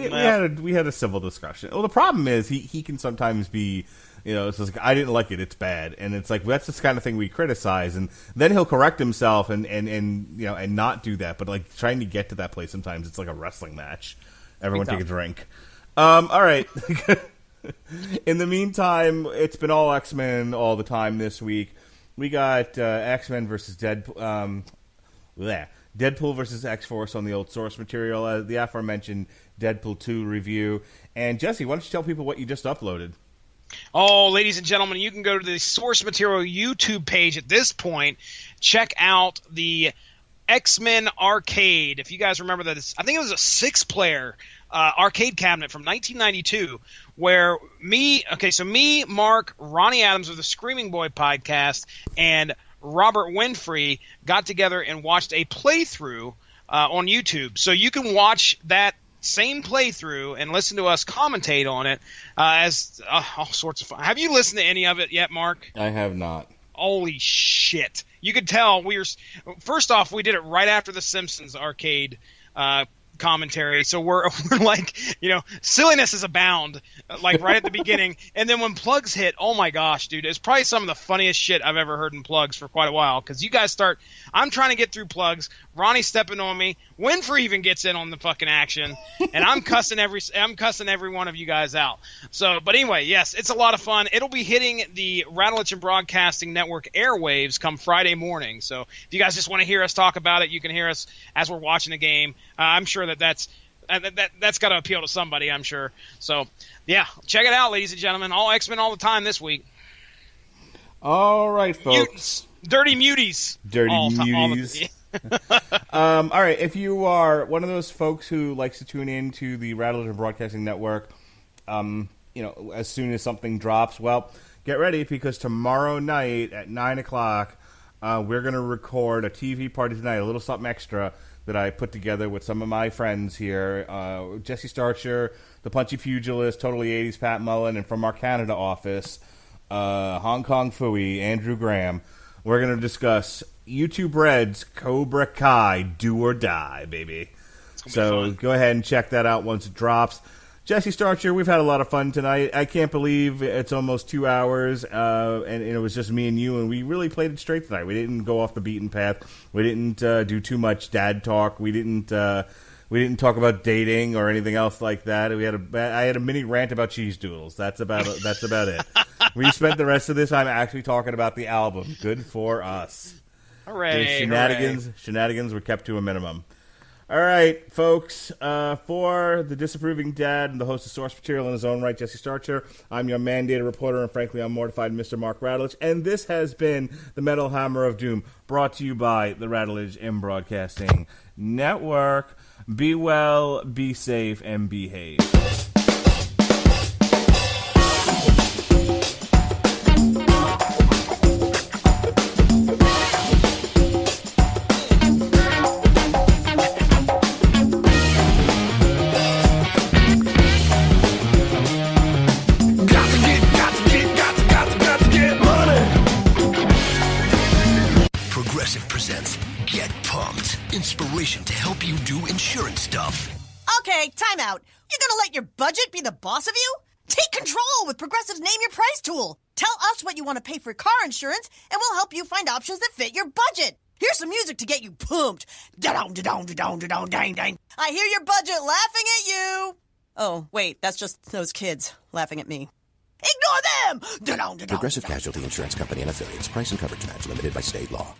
we had a civil discussion. Well, the problem is he can sometimes be. You know, it's just like, I didn't like it, it's bad. And it's like, that's the kind of thing we criticize. And then he'll correct himself and you know, and not do that. But, like, trying to get to that place sometimes, it's like a wrestling match. Everyone take a drink. All right. In the meantime, it's been all X-Men all the time this week. We got X-Men versus Deadpool versus X-Force on the old source material, the aforementioned Deadpool 2 review. And Jesse, why don't you tell people what you just uploaded? Oh, ladies and gentlemen, you can go to the source material YouTube page at this point. Check out the X-Men Arcade. If you guys remember that, I think it was a 6-player arcade cabinet from 1992 where me, Mark, Ronnie Adams of the Screaming Boy podcast, and Robert Winfrey got together and watched a playthrough on YouTube. So you can watch that same playthrough and listen to us commentate on it as all sorts of fun. Have you listened to any of it yet, Mark? I have not. Holy shit. You could tell first off, we did it right after the Simpsons arcade commentary, so we're like, silliness is abound, like right at the beginning, and then when plugs hit, oh my gosh, dude, it's probably some of the funniest shit I've ever heard in plugs for quite a while, because you guys I'm trying to get through plugs, Ronnie's stepping on me, Winfrey even gets in on the fucking action, and I'm cussing every one of you guys out. So, but anyway, yes, it's a lot of fun. It'll be hitting the Radulich and Broadcasting Network airwaves come Friday morning, so if you guys just want to hear us talk about it, you can hear us as we're watching a game. I'm sure that's got to appeal to somebody, I'm sure. So, yeah, check it out, ladies and gentlemen. All X-Men all the time this week. All right, folks. Mutants. Dirty muties. Dirty muties. All right, if you are one of those folks who likes to tune in to the Radulich Broadcasting Network, as soon as something drops, well, get ready, because tomorrow night at 9 o'clock, we're going to record a TV party tonight, a little something extra that I put together with some of my friends here. Jesse Starcher, the Punchy Pugilist, Totally 80s Pat Mullen, and from our Canada office, Hong Kong Phooey, Andrew Graham. We're going to discuss YouTube Red's Cobra Kai Do or Die, baby. So go ahead and check that out once it drops. Jesse Starcher, we've had a lot of fun tonight. I can't believe it's almost 2 hours, and it was just me and you, and we really played it straight tonight. We didn't go off the beaten path. We didn't do too much dad talk. We didn't talk about dating or anything else like that. I had a mini rant about cheese doodles. That's about it. We spent the rest of this time actually talking about the album. Good for us. Hooray! Shenanigans were kept to a minimum. All right, folks, for the disapproving dad and the host of Source Material in his own right, Jesse Starcher, I'm your mandated reporter, and frankly, I'm mortified, Mr. Mark Radulich, and this has been the Metal Hammer of Doom, brought to you by the Radulich and Broadcasting Network. Be well, be safe, and behave. Presents Get Pumped. Inspiration to help you do insurance stuff. Okay, time out. You're gonna let your budget be the boss of you? Take control with Progressive's Name Your Price tool. Tell us what you want to pay for car insurance, and we'll help you find options that fit your budget. Here's some music to get you pumped. Da-dong, da-dong, da-dong, da-dong, dang, dang. I hear your budget laughing at you. Oh, wait, that's just those kids laughing at me. Ignore them! Da-dong, da-dong, Progressive da-dong. Casualty Insurance Company and affiliates. Price and coverage match limited by state law.